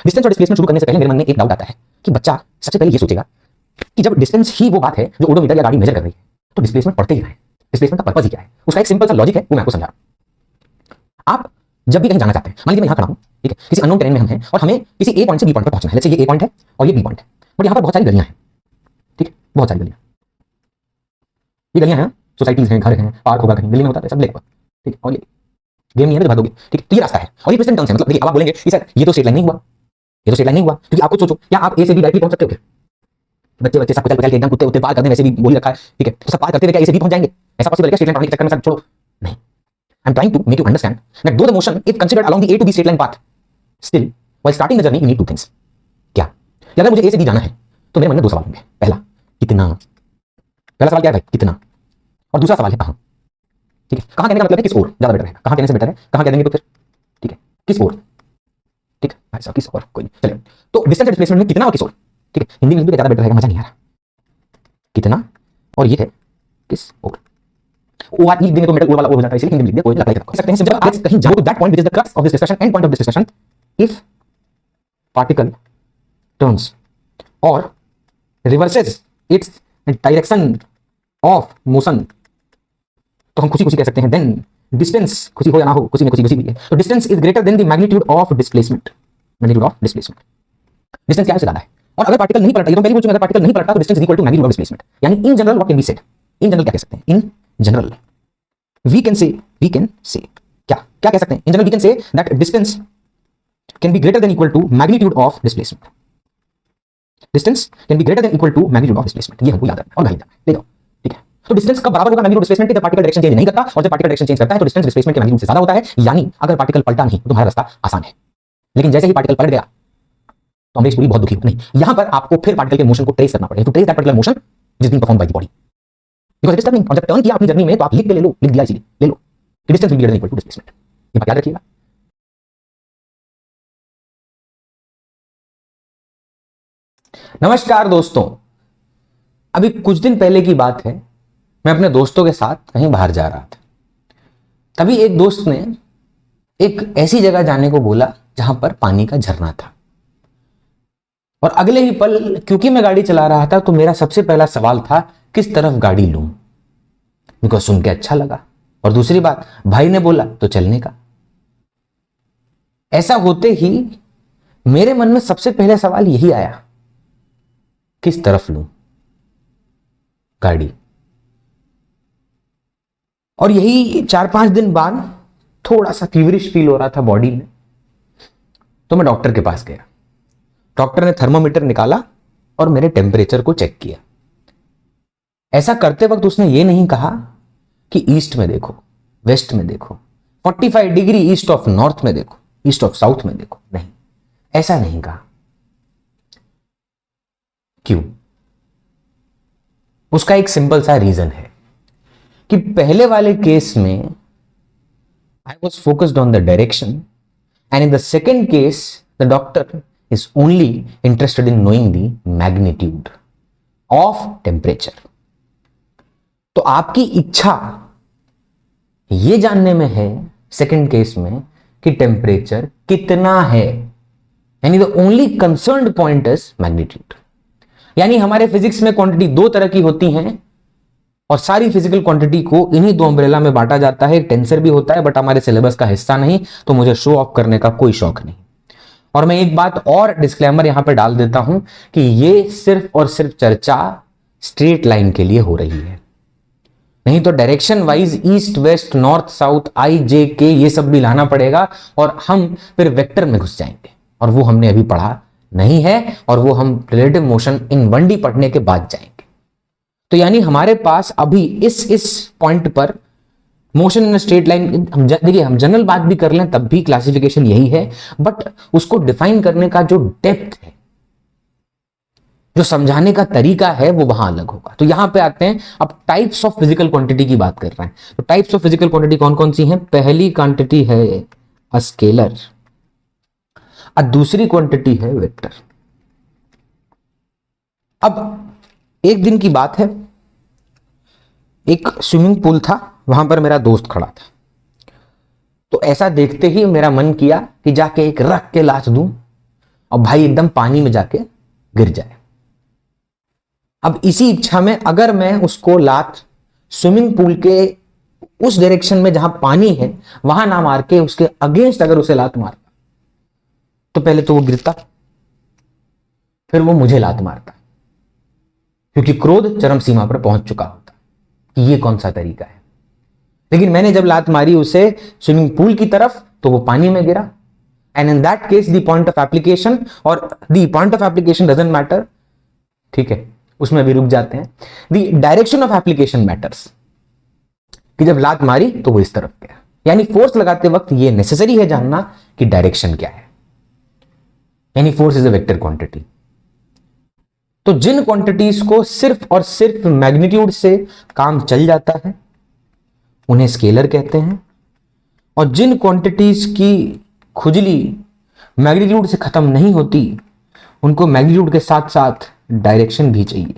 Distance और displacement शुरू करने से पहले मेरे मन में एक डाउट आता है कि बच्चा सबसे पहले ये सोचेगा कि जब डिस्टेंस ही वो बात है जो ओडोमीटर या गाड़ी मेजर कर रही है, तो डिस्प्लेसमेंट पढ़ते ही है, डिस्प्लेसमेंट का पर्पस ही क्या है? उसका एक सिंपल सा लॉजिक है, वो मैं आपको समझा रहा हूं। आप जब भी कहीं जाना चाहते हैं, मान लीजिए मैं यहां खड़ा हूं, ठीक है, किसी अननोन टेरेन में हम हैं और हमें किसी ए पॉइंट से बी पॉइंट पर पहुंचना है। लेट्स से ये ए पॉइंट है और ये बी पॉइंट है, बट यहां पर बहुत सारी गलियां हैं, ठीक है, बहुत सारी गलियां। ये गलियां हैं, सोसाइटीज हैं, घर हैं, पार्क होगा, कहीं गली में होता है सब ब्लैक, ठीक है, और ये गेम नहीं है तो भागोगे, ठीक है। तो ये रास्ता है और ये ट्विस्ट एंड टर्न्स है। मतलब देखिए, अब आप बोलेंगे कि सर ये तो स्ट्रेट लाइन नहीं हुआ, ये तो स्ट्रेट लाइन नहीं हुआ, क्योंकि आप खुद सोचो, क्या आप ए से बी डायरेक्टली पहुंच सकते हो? क्या बच्चे बच्चे सब कुचल के एकदम कुत्ते उत्ते पार करते हैं, वैसे भी गोली रखा है, ठीक है, तो सब पार करते हुए क्या ए से बी पहुंच जाएंगे? ऐसा पॉसिबल है क्या स्ट्रेट लाइन पढ़ने के चक्कर में? सब छोड़ो, नहीं। I am trying to make you understand that though the motion if considered along the A to B straight line path, still while starting the journey you need two things. क्या कि अगर मुझे ए से बी जाना है तो मेरे मन में दो सवाल होंगे। पहला, कितना? पहला सवाल क्या है भाई, कितना? और दूसरा सवाल है कहां, ठीक है। कहां कहने का मतलब है किस ओर ज्यादा बेटर है, कहां कहने से बेटर है कहां कह देंगे तो फिर, ठीक है, किस ओर, ठीक है भाई साहब, किस ओर, कोई नहीं, चलिए। तो डिस्टेंस डिस्प्लेसमेंट में कितना और किस ओर, ठीक है, हिंदी में भी ज्यादा बेटर रहेगा, मजा नहीं आ रहा। कितना और ये है किस ओर, ओ आर लिख देंगे तो मेटल ओर वाला ओर हो जाता है, इसलिए हिंदी में लिख दिया, कोई नहीं, अप्लाई कर सकते हैं। जब आप कहीं जाओ to that point which is the crux of this discussion, end point of this discussion, if particle turns or reverses its direction of motion, तो हम खुशी खुशी कह सकते हैं देन डिस्टेंस, खुशी हो या ना हो, खुशी में खुशी हुई है, तो distance is greater than the magnitude of displacement. Magnitude of displacement, distance क्या है उससे ज्यादा है। और अगर पार्टिकल नहीं पलटता, ये तो पहले बोल चुके हैं, अगर पार्टिकल नहीं पलटता तो distance is equal to magnitude of displacement. यानी in general what can be said, in general क्या कह सकते हैं, इन जनरल वी कैन से क्या क्या कह सकते हैं, in general we can say that distance can be greater than equal to magnitude of displacement. Distance can be greater than equal to magnitude of displacement, ये हमको याद रखना और गाइड करना है, ले जाओ, ठीक है। तो डिस्टेंस कब बराबर होगा मैग्नीट्यूड डिस्प्लेसमेंट के? जब पार्टिकल डायरेक्शन चेंज नहीं करता, और जब पार्टिकल डायरेक्शन चेंज करता है तो डिस्टेंस डिस्प्लेसमेंट के मैग्नीट्यूड से ज्यादा होता है। यानी अगर पार्टिकल पलटा नहीं तो हमारा रास्ता आसान है, लेकिन जैसे ही पार्टिकल पलट गया तो अमरीश पुरी बहुत दुखी हो। नहीं, यहां पर आपको फिर पार्टिकल के मोशन को ट्रेस करना पड़ेगा, to trace that particular motion जिस being performed by the body, because it is turning. और जब टर्न किया अपनी जर्नी में तो आप लिख के ले लो, लिख दिया इसीलिए ले लो कि distance will be greater than equal to displacement. ये बात याद रखिएगा। नमस्कार दोस्तों, अभी कुछ दिन पहले की बात है, मैं अपने दोस्तों के साथ कहीं बाहर जा रहा था। तभी एक दोस्त ने एक ऐसी जगह जाने को बोला जहां पर पानी का झरना था, और अगले ही पल क्योंकि मैं गाड़ी चला रहा था तो मेरा सबसे पहला सवाल था किस तरफ गाड़ी लूं, बिकॉज सुन के अच्छा लगा, और दूसरी बात भाई ने बोला तो चलने का। ऐसा होते ही मेरे मन में सबसे पहले सवाल यही आया, किस तरफ लूं गाड़ी। और यही 4-5 दिन बाद थोड़ा सा फीवरिश फील हो रहा था बॉडी में, तो मैं डॉक्टर के पास गया। डॉक्टर ने थर्मोमीटर निकाला और मेरे टेम्परेचर को चेक किया। ऐसा करते वक्त उसने ये नहीं कहा कि ईस्ट में देखो, वेस्ट में देखो, 45 डिग्री ईस्ट ऑफ नॉर्थ में देखो, ईस्ट ऑफ साउथ में देखो, नहीं, ऐसा नहीं कहा। क्यों? उसका एक सिंपल सा रीजन है कि पहले वाले केस में I was focused on the direction, and in the second case the doctor is only interested in knowing the magnitude of temperature. तो आपकी इच्छा ये जानने में है सेकंड केस में कि टेम्परेचर कितना है, यानी the only concerned point is magnitude. यानी हमारे फिजिक्स में क्वांटिटी दो तरह की होती हैं, और सारी फिजिकल क्वांटिटी को इन्हीं दो अम्ब्रेला में बांटा जाता है। एक टेंसर भी होता है बट हमारे सिलेबस का हिस्सा नहीं, तो मुझे शो ऑफ करने का कोई शौक नहीं। और मैं एक बात और डिस्क्लेमर यहां पर डाल देता हूं कि ये सिर्फ और सिर्फ चर्चा स्ट्रेट लाइन के लिए हो रही है, नहीं तो direction wise east west north south I J K ये सब भी लाना पड़ेगा, और हम फिर वेक्टर में घुस जाएंगे, और वो हमने अभी पढ़ा नहीं है, और वो हम रिलेटिव मोशन इन 1D पढ़ने के बाद जाएंगे। तो यानी हमारे पास अभी इस पॉइंट पर मोशन इन स्ट्रेट लाइन, देखिए हम जनरल बात भी कर लें तब भी क्लासिफिकेशन यही है, बट उसको डिफाइन करने का जो डेप्थ है, जो समझाने का तरीका है, वो वहां अलग होगा। तो यहां पे आते हैं, अब टाइप्स ऑफ फिजिकल क्वांटिटी की बात कर रहे हैं। तो टाइप्स ऑफ फिजिकल क्वांटिटी कौन कौन सी हैं? पहली क्वांटिटी है अ स्केलर, और दूसरी क्वांटिटी है वेक्टर। अब एक दिन की बात है, एक स्विमिंग पूल था, वहां पर मेरा दोस्त खड़ा था। तो ऐसा देखते ही मेरा मन किया कि जाके एक रख के लात दूं, और भाई एकदम पानी में जाके गिर जाए। अब इसी इच्छा में अगर मैं उसको लात स्विमिंग पूल के उस डायरेक्शन में जहां पानी है वहां ना मार के उसके अगेंस्ट अगर उसे लात मारता तो पहले तो वो गिरता, फिर वो मुझे लात मारता, क्योंकि क्रोध चरम सीमा पर पहुंच चुका होता कि ये कौन सा तरीका है। लेकिन मैंने जब लात मारी उसे स्विमिंग पूल की तरफ तो वो पानी में गिरा। And in that case the point of application, or the point of application doesn't matter, ठीक है, उसमें भी रुक जाते हैं। The direction of application matters, कि जब लात मारी तो वो इस तरफ गया। यानी फोर्स लगाते वक्त ये नेसेसरी है जानना कि डायरेक्शन क्या है। यानी force is a vector quantity. तो जिन क्वांटिटीज को सिर्फ और सिर्फ मैग्नीट्यूड से काम चल जाता है उन्हें स्केलर कहते हैं, और जिन क्वांटिटीज की खुजली मैग्नीट्यूड से खत्म नहीं होती उनको मैग्नीट्यूड के साथ साथ डायरेक्शन भी चाहिए।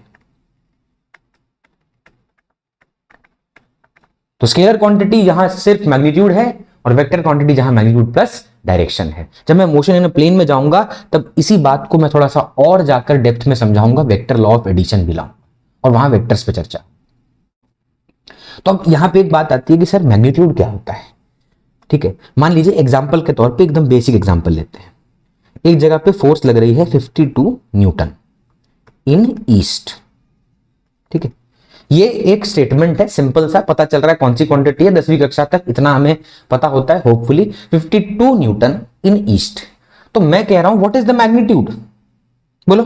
तो स्केलर क्वांटिटी यहां सिर्फ मैग्नीट्यूड है और वेक्टर क्वांटिटी जहां मैग्नीट्यूड प्लस डायरेक्शन है। जब मैं मोशन इन प्लेन में जाऊंगा तब इसी बात को मैं थोड़ा सा और जाकर डेप्थ में समझाऊंगा, वेक्टर लॉ ऑफ एडिशन भी लाऊंगा और वहां वेक्टर्स पे चर्चा। तो अब यहां पे एक बात आती है कि सर मैग्नीट्यूड क्या होता है। ठीक है, मान लीजिए एग्जाम्पल के तौर पे एकदम बेसिक एग्जाम्पल लेते हैं। एक जगह पे फोर्स लग रही है 52 न्यूटन इन ईस्ट। ठीक है, ये एक स्टेटमेंट है, सिंपल सा, पता चल रहा है कौन सी क्वांटिटी है। 10वीं कक्षा तक इतना हमें पता होता है होपफुली। 52 न्यूटन इन ईस्ट। तो मैं कह रहा हूं व्हाट इज द मैग्नीट्यूड, बोलो।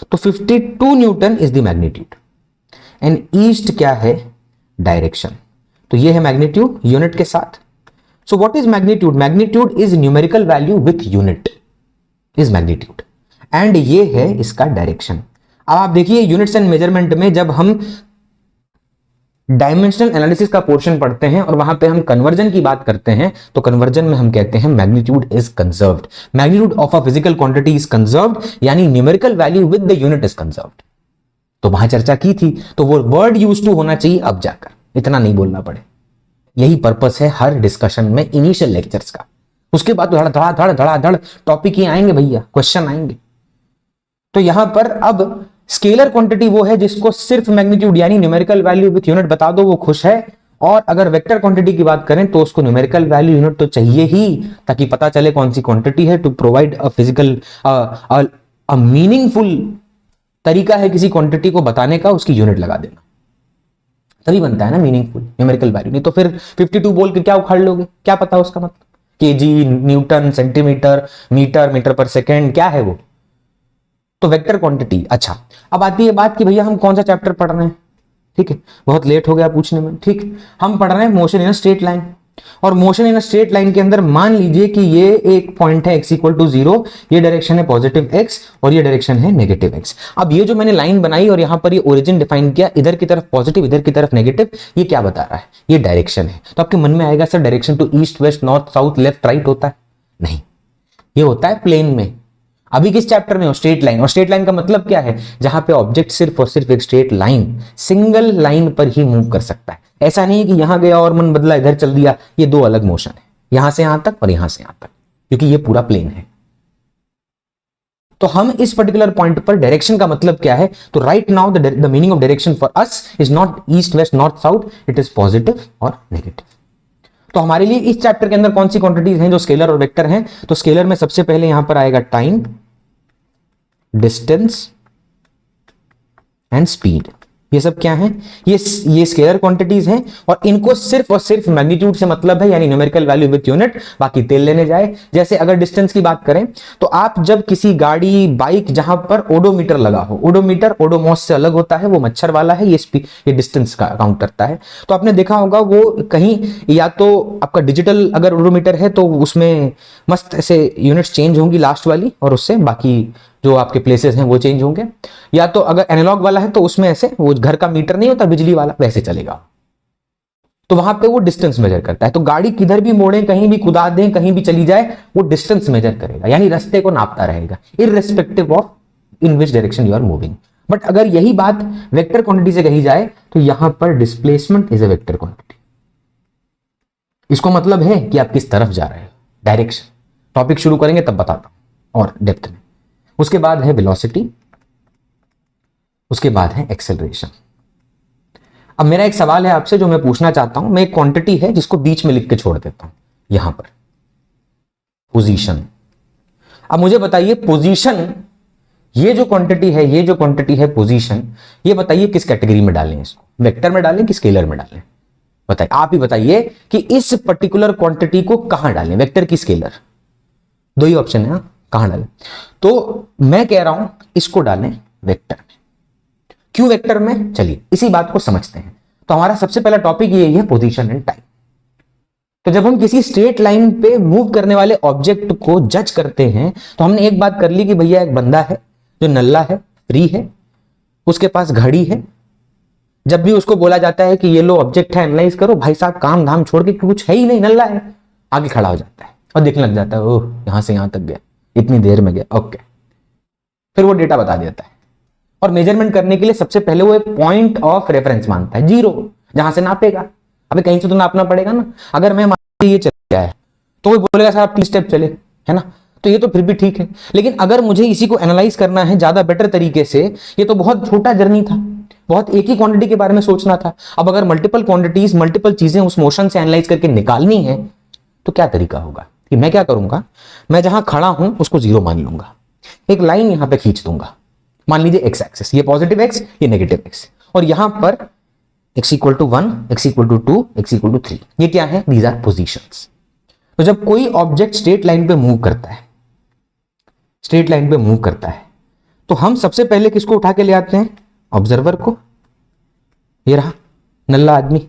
तो 52 Newton is the magnitude and east क्या है, डायरेक्शन। तो ये है मैग्नीट्यूड यूनिट के साथ। So what is magnitude, magnitude is numerical value with unit is magnitude, and ये है इसका डायरेक्शन। अब आप देखिए यूनिट्स एंड मेजरमेंट में जब हम डायमेंशनल एनालिसिस का पोर्शन पढ़ते हैं और वहां पे हम कन्वर्जन की बात करते हैं तो कन्वर्जन में हम कहते हैं magnitude is conserved, magnitude of a physical quantity is conserved, यानी numerical value with the unit is conserved. तो वहां चर्चा की थी, तो वो वर्ड यूज टू होना चाहिए अब जाकर, इतना नहीं बोलना पड़े। यही पर्पस है हर डिस्कशन में इनिशियल लेक्चर्स का। उसके बाद धड़ धड़ा धड़ धड़ा धड़ टॉपिक ही आएंगे भैया, क्वेश्चन आएंगे। तो यहां पर अब स्केलर क्वांटिटी वो है जिसको सिर्फ मैग्नीट्यूड यानी न्यूमेरिकल वैल्यू विथ यूनिट बता दो, वो खुश है। और अगर वेक्टर क्वांटिटी की बात करें तो उसको न्यूमेरिकल वैल्यू यूनिट तो चाहिए ही, ताकि पता चले कौन सी क्वांटिटी है, to provide a physical a meaningful तरीका है किसी क्वांटिटी को बताने का, उसकी यूनिट लगा देना, तभी बनता है ना मीनिंगफुल न्यूमेरिकल वैल्यू। नहीं तो फिर 52 बोल के क्या उखाड़ लोगे, क्या पता उसका मतलब, KG, newton, centimetre, metre, metre per second, क्या है वो। तो वेक्टर क्वांटिटी। अच्छा, अब आती है बात कि भैया हम कौन सा चैप्टर पढ़ रहे हैं। ठीक है, बहुत लेट हो गया पूछने में। ठीक, हम पढ़ रहे हैं motion in a straight line, और motion in a straight line के अंदर मान लीजिए कि ये एक पॉइंट है x इक्वल टू 0, ये डायरेक्शन है पॉजिटिव x और ये डायरेक्शन है नेगेटिव x। अब ये जो मैंने लाइन बनाई और यहां पर ये ओरिजिन डिफाइन किया, इधर की तरफ पॉजिटिव इधर की तरफ नेगेटिव, ये क्या बता रहा है, ये डायरेक्शन है। तो आपके मन में आएगा सर डायरेक्शन तो east west north south left right होता है, नहीं, ये होता है प्लेन में। अभी किस चैप्टर में हो, स्ट्रेट लाइन। और स्ट्रेट लाइन का मतलब क्या है, जहां पे ऑब्जेक्ट सिर्फ और सिर्फ एक स्ट्रेट लाइन सिंगल लाइन पर ही मूव कर सकता है। ऐसा नहीं कि यहां गया और मन बदला इधर चल दिया, ये दो अलग मोशन है, यहां से यहां तक और यहां से यहां तक, क्योंकि ये पूरा प्लेन है। तो हम इस पर्टिकुलर पॉइंट पर डायरेक्शन का मतलब क्या है, तो right now the meaning of direction for us is not east west north south, it is positive और नेगेटिव। तो हमारे लिए इस चैप्टर के अंदर कौन सी क्वांटिटीज हैं जो स्केलर और वेक्टर हैं, तो स्केलर में सबसे पहले यहां पर आएगा टाइम, डिस्टेंस एंड स्पीड। ये सब क्या है, ये स्केलर क्वांटिटीज हैं और इनको सिर्फ और सिर्फ मैग्नीट्यूड से मतलब है, यानी न्यूमेरिकल वैल्यू विद यूनिट, बाकी तेल लेने जाए। जैसे अगर डिस्टेंस की बात करें तो आप जब किसी गाड़ी बाइक जहां पर ओडोमीटर लगा हो, ओडोमीटर ओडोमॉस से अलग होता है, वो मच्छर वाला है, ये डिस्टेंस का काउंट करता है। तो आपने देखा होगा वो कहीं, या तो आपका डिजिटल अगर ओडोमीटर है तो उसमें मस्त ऐसे यूनिट्स चेंज होंगी लास्ट वाली, और उससे बाकी जो आपके प्लेसेस हैं वो चेंज होंगे। या तो अगर एनालॉग वाला है तो उसमें ऐसे वो घर का मीटर नहीं होता बिजली वाला, वैसे चलेगा। तो वहां पे वो डिस्टेंस मेजर करता है। तो गाड़ी किधर भी मोड़े, कहीं भी कुदा दें, कहीं भी चली जाए, वो डिस्टेंस मेजर करेगा, यानी रास्ते को नापता रहेगा irrespective of in which direction you are moving. But अगर यही बात वेक्टर क्वांटिटी से कही जाए तो यहां पर displacement is a vector quantity. इसको मतलब है कि आप किस तरफ जा रहे हो, डायरेक्शन। टॉपिक शुरू करेंगे तब बताता हूं और डेप्थ में। उसके बाद है वेलोसिटी, उसके बाद है एक्सेलरेशन। अब मेरा एक सवाल है आपसे जो मैं पूछना चाहता हूं, मैं एक क्वांटिटी है जिसको बीच में लिख के छोड़ देता हूं यहां पर, पोजीशन। अब मुझे बताइए पोजीशन, ये जो क्वांटिटी है, ये जो क्वांटिटी है पोजीशन, ये बताइए किस कैटेगरी में डालें इसको, वेक्टर में डालें कि स्केलर में डालें? बताइए, आप ही बताइए कि इस पर्टिकुलर क्वांटिटी को कहां डालें, वेक्टर की स्केलर? दो ही ऑप्शन है, हाँ, कहां डालें? तो मैं कह रहा हूं इसको डालें वेक्टर में। क्यों वेक्टर में? चलिए इसी बात को समझते हैं। तो हमारा सबसे पहला टॉपिक यही है पोजीशन एंड टाइम। तो जब हम किसी स्ट्रेट लाइन पे मूव करने वाले ऑब्जेक्ट को जज करते हैं तो हमने एक बात कर ली कि भैया एक बंदा है जो नल्ला है, फ्री है, उसके पास घड़ी है। जब भी उसको बोला जाता है कि ये लो ऑब्जेक्ट है, एनालाइज करो, भाई साहब काम धाम छोड़ के, कुछ है ही नहीं, नल्ला है, आगे खड़ा हो जाता है और देखने लग जाता है, ओह यहां से यहां तक गया, इतनी देर में गया, ओके। फिर वो डेटा बता देता है और मेजरमेंट करने के लिए सबसे पहले वो एक पॉइंट ऑफ रेफरेंस मानता है, जीरो, जहां से नापेगा। अबे कहीं से तो नापना पड़ेगा ना। अगर मैं मान ये चल गया है तो वो बोलेगा सर आप 3 स्टेप चले, है ना, तो ये तो फिर भी ठीक है। लेकिन अगर मुझे इसी को एनालाइज करना है ज्यादा बेटर तरीके से, ये तो बहुत छोटा जर्नी था, बहुत एक ही क्वांटिटी के बारे में सोचना था। अब अगर मल्टीपल क्वांटिटीज, मल्टीपल चीजें उस मोशन से एनालाइज करके निकालनी है तो क्या तरीका होगा कि मैं क्या करूंगा, मैं जहां खड़ा हूं उसको जीरो मान लूंगा, एक लाइन यहां पे खींच दूंगा, मान लीजिए एक्स एक्सिस, ये पॉजिटिव एक्स, ये नेगेटिव एक्स, और यहां पर x equal to 1, x equal to 2, x equal to 3, ये क्या है, दीज आर पोजीशंस। तो जब कोई ऑब्जेक्ट स्ट्रेट लाइन पे मूव करता है, स्ट्रेट लाइन पे मूव करता है, तो हम सबसे पहले किसको उठा के ले आते हैं, ऑब्जर्वर को। ये रहा नल्ला आदमी,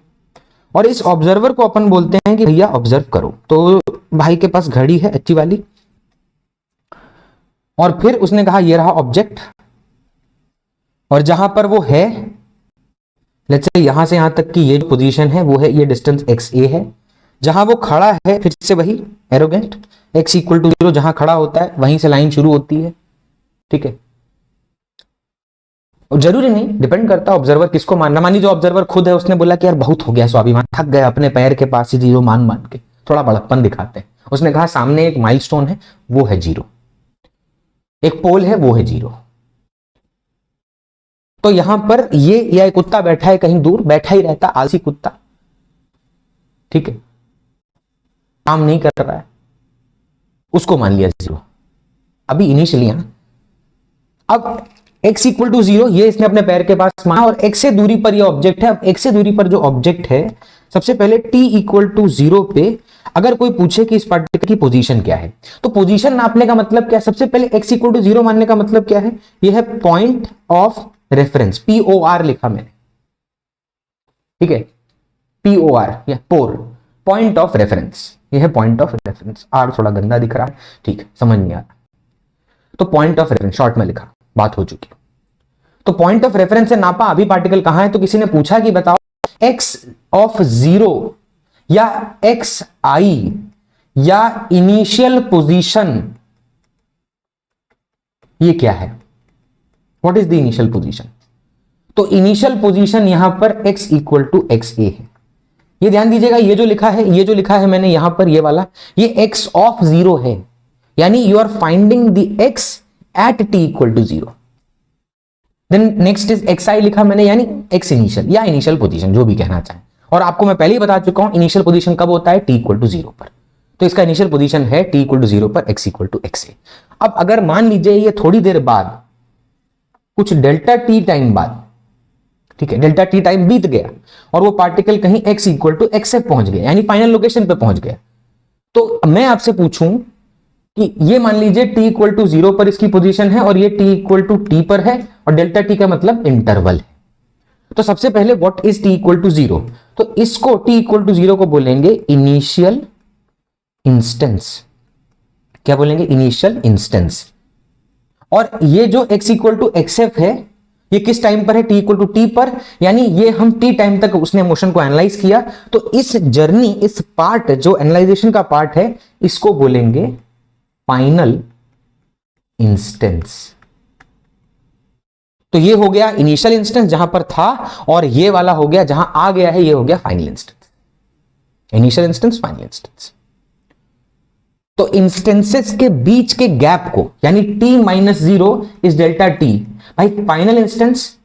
और इस ऑब्जर्वर को अपन बोलते हैं कि भैया ऑब्जर्व करो। तो भाई के पास घड़ी है अच्छी वाली, और फिर उसने कहा ये रहा ऑब्जेक्ट, और जहां पर वो है, लेट्स से यहां से यहां तक की ये जो पोजीशन है वो है, ये डिस्टेंस एक्स ए है। जहां वो खड़ा है, फिर से वही एरोगेंट, x इक्वल टू 0, जहां खड़ा होता है वहीं से लाइन शुरू होती है, ठीक है। और जरूरी नहीं, डिपेंड करता ऑब्जर्वर किसको मानना। मान लीजिए ऑब्जर्वर खुद है, उसने बोला कि यार बहुत हो गया स्वाभिमान, थक गया अपने पैर के पास ही जीरो मान मान के, थोड़ा बड़प्पन दिखाते हैं। उसने कहा सामने एक माइलस्टोन है वो है जीरो, एक पोल है वो है जीरो। तो यहां पर ये, या एक कुत्ता बैठा है कहीं दूर, बैठा ही रहता, आलसी कुत्ता, ठीक है, काम नहीं कर रहा है, उसको मान लिया जीरो अभी इनिशियली। अब x इक्वल टू 0 ये इसने अपने पैर के पास माना, और x से दूरी पर ये ऑब्जेक्ट है। अब x से दूरी पर जो ऑब्जेक्ट है, सबसे पहले t इक्वल टू 0 पे अगर कोई पूछे कि इस पार्टिकल की पोजीशन क्या है, तो पोजीशन नापने का मतलब क्या है, सबसे पहले x इक्वल टू 0 मानने का मतलब क्या है, यह है पॉइंट ऑफ रेफरेंस, POR लिखा मैंने, ठीक है, POR या पोर, पॉइंट ऑफ रेफरेंस, यह है पॉइंट ऑफ रेफरेंस। आर थोड़ा गंदा दिख रहा है, ठीक है, समझ नहीं आ रहा, तो पॉइंट ऑफ रेफरेंस शॉर्ट में लिखा, बात हो चुकी। तो पॉइंट ऑफ रेफरेंस से नापा अभी पार्टिकल कहां है, तो किसी ने पूछा कि बताओ x ऑफ 0 या xi या इनिशियल पोजीशन, ये क्या है, what is the initial position? तो इनिशियल पोजीशन यहां पर x इक्वल टू एक्स ए है। ये ध्यान दीजिएगा, ये जो लिखा है, ये जो लिखा है मैंने यहां पर, ये वाला, ये x ऑफ 0 है, यानी you are finding the x at t equal to 0। Then next is xi लिखा मैंने, यानी x इनिशियल या इनिशियल पोजीशन, जो भी कहना चाहें। और आपको मैं पहले ही बता चुका हूं इनिशियल पोजीशन कब होता है, t इक्वल टू 0 पर। तो इसका इनिशियल पोजीशन है t इक्वल टू 0 पर x इक्वल टू एक्स ए। अब अगर मान लीजिए ये थोड़ी देर बाद, कुछ डेल्टा टी टाइम बाद, ठीक है, डेल्टा टी टाइम बीत गया और वो पार्टिकल कहीं x equal to X F पहुंच गया, यानी फाइनल लोकेशन पे पहुंच गया, तो मैं आपसे पूछूं कि ये मान लीजिए t इक्वल टू 0 पर इसकी पोजीशन है और ये t इक्वल टू टी पर है, और डेल्टा टी का मतलब इंटरवल है। तो सबसे पहले what is t equal to 0, तो इसको t इक्वल टू 0 को बोलेंगे इनिशियल इंस्टेंस। क्या बोलेंगे, इनिशियल इंस्टेंस। और ये जो x equal to X F है, ये किस टाइम पर है, t इक्वल टू टी पर, यानी ये हम t टाइम तक उसने मोशन को एनालाइज किया। तो इस जर्नी, इस पार्ट जो एनालाइजेशन का पार्ट है, इसको बोलेंगे फाइनल इंस्टेंस। तो ये हो गया इनिशियल इंस्टेंस जहां पर था, और ये वाला हो गया जहां आ गया है, ये हो गया final instance. Initial instance, final instance. तो इंस्टेंसेस के बीच के गैप को, यानी t-0 इज डेल्टा टी, भाई final instance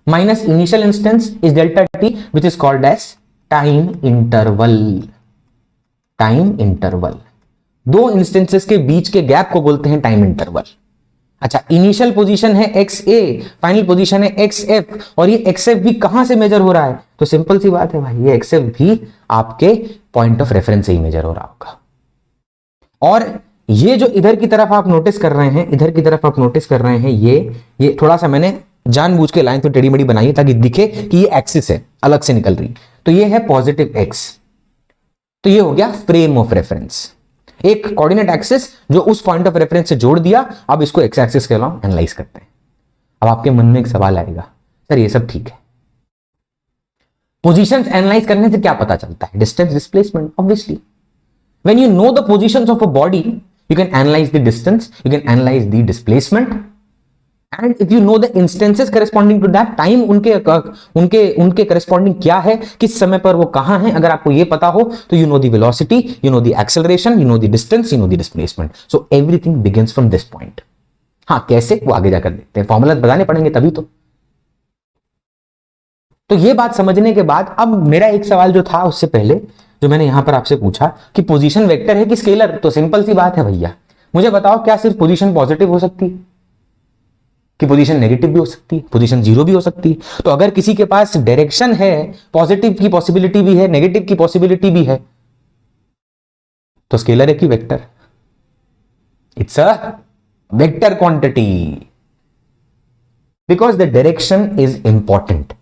minus initial instance is delta T, which is called as time interval. Time interval, दो इंस्टेंसेस के बीच के गैप को बोलते हैं टाइम इंटरवल। अच्छा, इनिशियल पोजीशन है XA, फाइनल पोजीशन है XF, और ये XF भी कहां से मेजर हो रहा है? तो सिंपल सी बात है भाई, ये XF भी आपके पॉइंट ऑफ रेफरेंस से ही मेजर हो रहा होगा। और ये जो इधर की तरफ आप नोटिस कर रहे हैं, इधर की तरफ आप नोटिस कर रहे हैं, ये थोड़ा सा मैंने जानबूझ के लाइन तो टेढ़ी मेढ़ी बनाई है ताकि दिखे कि ये एक्सिस है, अलग से निकल रही। तो ये है पॉजिटिव X, तो ये हो गया फ्रेम ऑफ रेफरेंस, एक कोऑर्डिनेट एक्सिस जो उस पॉइंट ऑफ रेफरेंस से जोड़ दिया। अब इसको एक्स एक्सिस के अलावा एनालाइज करते हैं। अब आपके मन में एक सवाल आएगा, सर ये सब ठीक है, पोजीशंस एनालाइज करने से क्या पता चलता है? Distance, displacement, obviously. When you know the positions of a body, you can analyse the distance, you can analyse the displacement, and if you know the instances corresponding to that time, उनके corresponding क्या है, किस समय पर वो कहां है, अगर आपको ये पता हो तो you know the velocity, you know the acceleration, you know the distance, you know the displacement. So everything begins from this point. हाँ, कैसे, वो आगे जाकर देखते हैं, फॉर्मूला बताने पड़ेंगे तभी तो ये बात समझने के बाद अब मेरा एक सवाल जो था उससे पहले, जो मैंने यहां पर आपसे पूछा कि पोजीशन वेक्टर है कि स्केलर, तो सिंपल सी बात है भैया, मुझे बताओ क्या सिर्फ पोजीशन पॉजिटिव हो सकती है कि पोजीशन नेगेटिव भी हो सकती है, पोजीशन जीरो भी हो सकती है? तो अगर किसी के पास डायरेक्शन है, पॉजिटिव की पॉसिबिलिटी भी है, नेगेटिव की पॉसिबिलिटी भी है, तो स्केलर है कि vector? It's a vector quantity, because the direction is important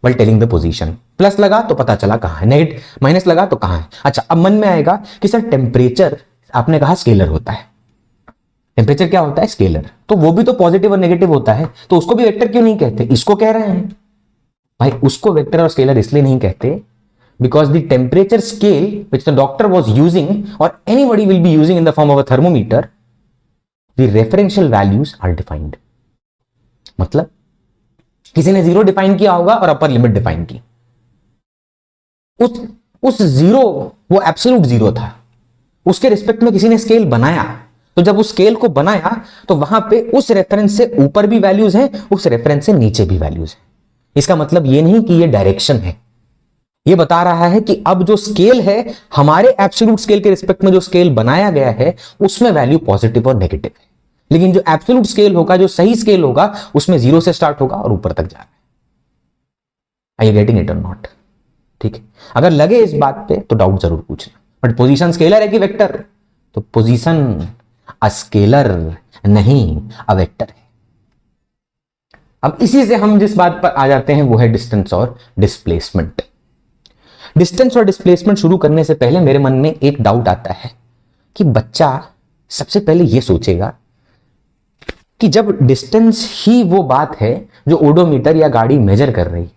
while telling the position. Plus लगा तो पता चला कहां है, नेगेटिव माइनस लगा तो कहां है। अच्छा, अब मन में आएगा कि सर टेम्परेचर आपने कहा स्केलर होता है, टेम्परेचर क्या होता है? स्केलर, तो वो भी तो पॉजिटिव और नेगेटिव होता है, तो उसको भी वेक्टर क्यों नहीं कहते? इसको कह रहे हैं भाई, उसको वेक्टर और स्केलर इसलिए नहीं कहते because the temperature scale which the doctor was using or anybody will be using in the form of a thermometer, the referential values are defined. मतलब किसी ने जीरो डिफाइन किया होगा और अपर लिमिट डिफाइन की, उस जीरो, वो absolute zero था, उसके रिस्पेक्ट में किसी ने स्केल बनाया, तो जब उस स्केल को बनाया तो वहां पे उस रेफरेंस से ऊपर भी वैल्यूज हैं, उस रेफरेंस से नीचे भी वैल्यूज हैं। इसका मतलब ये नहीं कि ये डायरेक्शन है, ये बता रहा है कि अब जो स्केल है, हमारे एब्सोल्यूट स्केल के रिस्पेक्ट में जो स्केल बनाया गया है, उसमें वैल्यू पॉजिटिव और नेगेटिव है, लेकिन जो एब्सोल्यूट स्केल होगा, जो सही स्केल होगा, उसमें जीरो से स्टार्ट होगा और ऊपर तक जा रहा है। आई यू गेटिंग इट और नॉट? ठीक है, अगर लगे इस बात पे तो डाउट जरूर पूछना। बट पोजीशन स्केलर है कि वेक्टर? तो पोजीशन अ स्केलर नहीं, अ वेक्टर है। अब इसी से हम जिस बात पर आ जाते हैं वो है डिस्टेंस और डिस्प्लेसमेंट। डिस्टेंस और डिस्प्लेसमेंट शुरू करने से पहले मेरे मन में एक डाउट आता है कि बच्चा सबसे पहले ये सोचेगा कि जब डिस्टेंस ही वो बात है जो ओडोमीटर या गाड़ी मेजर कर रही है,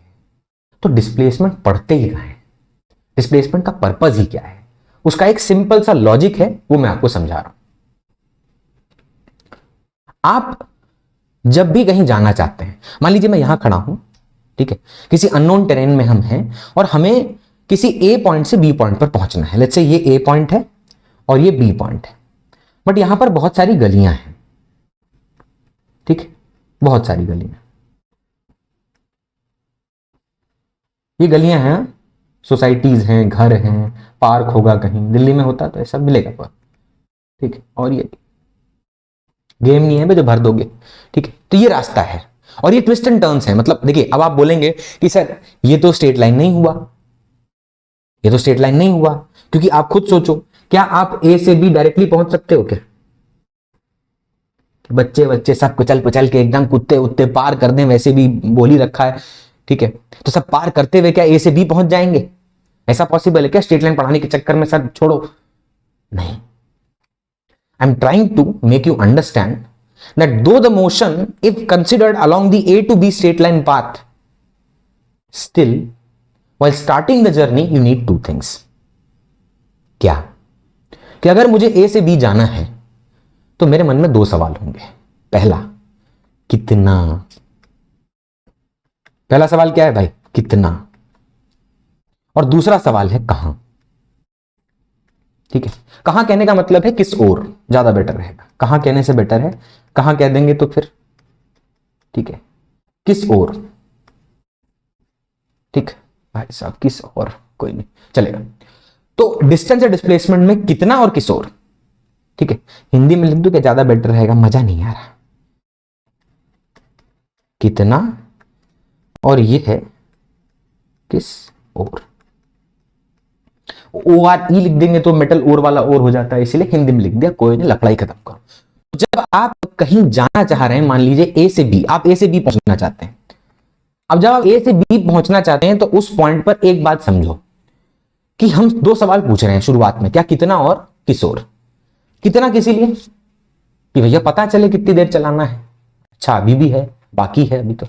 तो डिस्प्लेसमेंट पढ़ते ही कहां है? डिस्प्लेसमेंट का पर्पज ही क्या है? उसका एक सिंपल सा लॉजिक है, वो मैं आपको समझा रहा हूं। आप जब भी कहीं जाना चाहते हैं, मान लीजिए मैं यहां खड़ा हूं, ठीक है, किसी अननोन टेरेन में हम हैं और हमें किसी ए पॉइंट से बी पॉइंट पर पहुंचना है। लेट्स से ये ए पॉइंट है और ये बी पॉइंट है, बट यहां पर बहुत सारी गलियां हैं, ठीक है, बहुत सारी गलियां। ये गलियां हैं, सोसाइटीज हैं, घर हैं, पार्क होगा, कहीं दिल्ली में होता तो ऐसा मिलेगा पर, ठीक है। और ये गेम नहीं है भाई जो भर दोगे, ठीक है। तो ये रास्ता है और ये ट्विस्ट एंड टर्न्स है। मतलब देखिए, अब आप बोलेंगे कि सर ये तो स्ट्रेट लाइन नहीं हुआ, ये तो स्ट्रेट लाइन नहीं हुआ, क्योंकि आप खुद सोचो, क्या आप ए से बी डायरेक्टली पहुंच सकते हो क्या? बच्चे बच्चे सब कुचल पुचल के एकदम कुत्ते उत्ते पार कर दें, वैसे भी बोली रखा है, ठीक है, तो सब पार करते हुए क्या ए से बी पहुंच जाएंगे? ऐसा पॉसिबल है क्या? स्ट्रेट लाइन पढ़ाने के चक्कर में सर छोड़ो, नहीं। I am trying to make you understand that though the motion if considered along the A to B straight line path, still while starting the journey you need two things. क्या? कि अगर मुझे A से B जाना है तो मेरे मन में दो सवाल होंगे। पहला, कितना? पहला सवाल क्या है भाई? कितना। और दूसरा सवाल है कहां। ठीक है, कहां कहने का मतलब है किस ओर ज्यादा बेटर रहेगा, कहां कहने से बेटर है, कहां कह देंगे तो फिर ठीक है किस ओर, ठीक भाई साहब किस ओर, कोई नहीं चलेगा। तो डिस्टेंस या डिस्प्लेसमेंट में कितना और किस ओर, ठीक है, हिंदी में लिख दो क्या ज्यादा बेटर रहेगा, मजा नहीं आ रहा, कितना और ये है किस ओर, ओ आर ई लिख देंगे तो मेटल ओर वाला ओर हो जाता है, इसलिए हिंदी में लिख दिया, कोई नहीं लफड़ाई खत्म करो। जब आप कहीं जाना चाह रहे हैं, मान लीजिए ए से बी, आप ए से बी पहुंचना चाहते हैं, अब जब आप ए से बी पहुंचना चाहते हैं तो उस पॉइंट पर एक बात समझो कि हम दो सवाल पूछ रहे हैं शुरुआत में, क्या कितना और किस ओर। कितना किसी लिए कि भैया पता चले कितनी देर चलाना है, अच्छा अभी भी है, बाकी है अभी तो।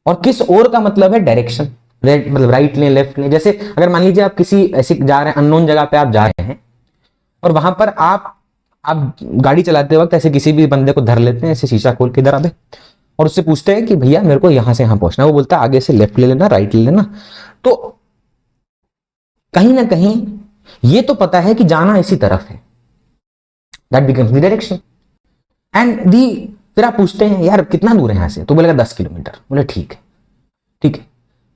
और किस ओर का मतलब है डायरेक्शन, मतलब राइट लें लेफ्ट लें। जैसे अगर मान लीजिए आप किसी ऐसी जा रहे हैं अननोन जगह पे आप जा रहे हैं और वहां पर आप गाड़ी चलाते वक्त ऐसे किसी भी बंदे को धर लेते हैं, ऐसे शीशा खोल के इधर आते और उससे पूछते हैं कि भैया मेरे को यहां से यहां पहुंचना है, वो बोलता है आगे से लेफ्ट ले लेना राइट ले लेना। तो कहीं ना कहीं ये तो पता है कि जाना इसी तरफ है, that becomes the direction and the. फिर आप पूछते हैं यार कितना दूर है यहां से, तो बोलेगा 10 किलोमीटर, बोले ठीक है ठीक है।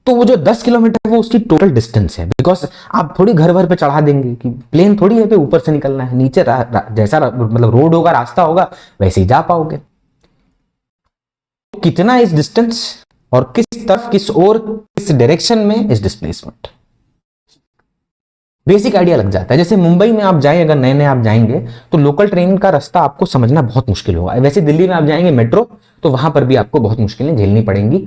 तो वो जो 10 किलोमीटर है वो उसकी टोटल डिस्टेंस है, बिकॉज आप थोड़ी घर भर पे चढ़ा देंगे कि प्लेन थोड़ी है पे ऊपर से निकलना है, नीचे जैसा मतलब रोड होगा रास्ता होगा वैसे ही जा पाओगे। कितना इस डिस्टेंस और किस तरफ किस ओर किस डायरेक्शन में इस डिस्प्लेसमेंट, बेसिक आइडिया लग जाता है। जैसे मुंबई में आप जाएं, अगर नए नए आप जाएंगे तो लोकल ट्रेन का रास्ता आपको समझना बहुत मुश्किल होगा। वैसे दिल्ली में आप जाएंगे मेट्रो तो वहां पर भी आपको बहुत मुश्किलें झेलनी पड़ेंगी।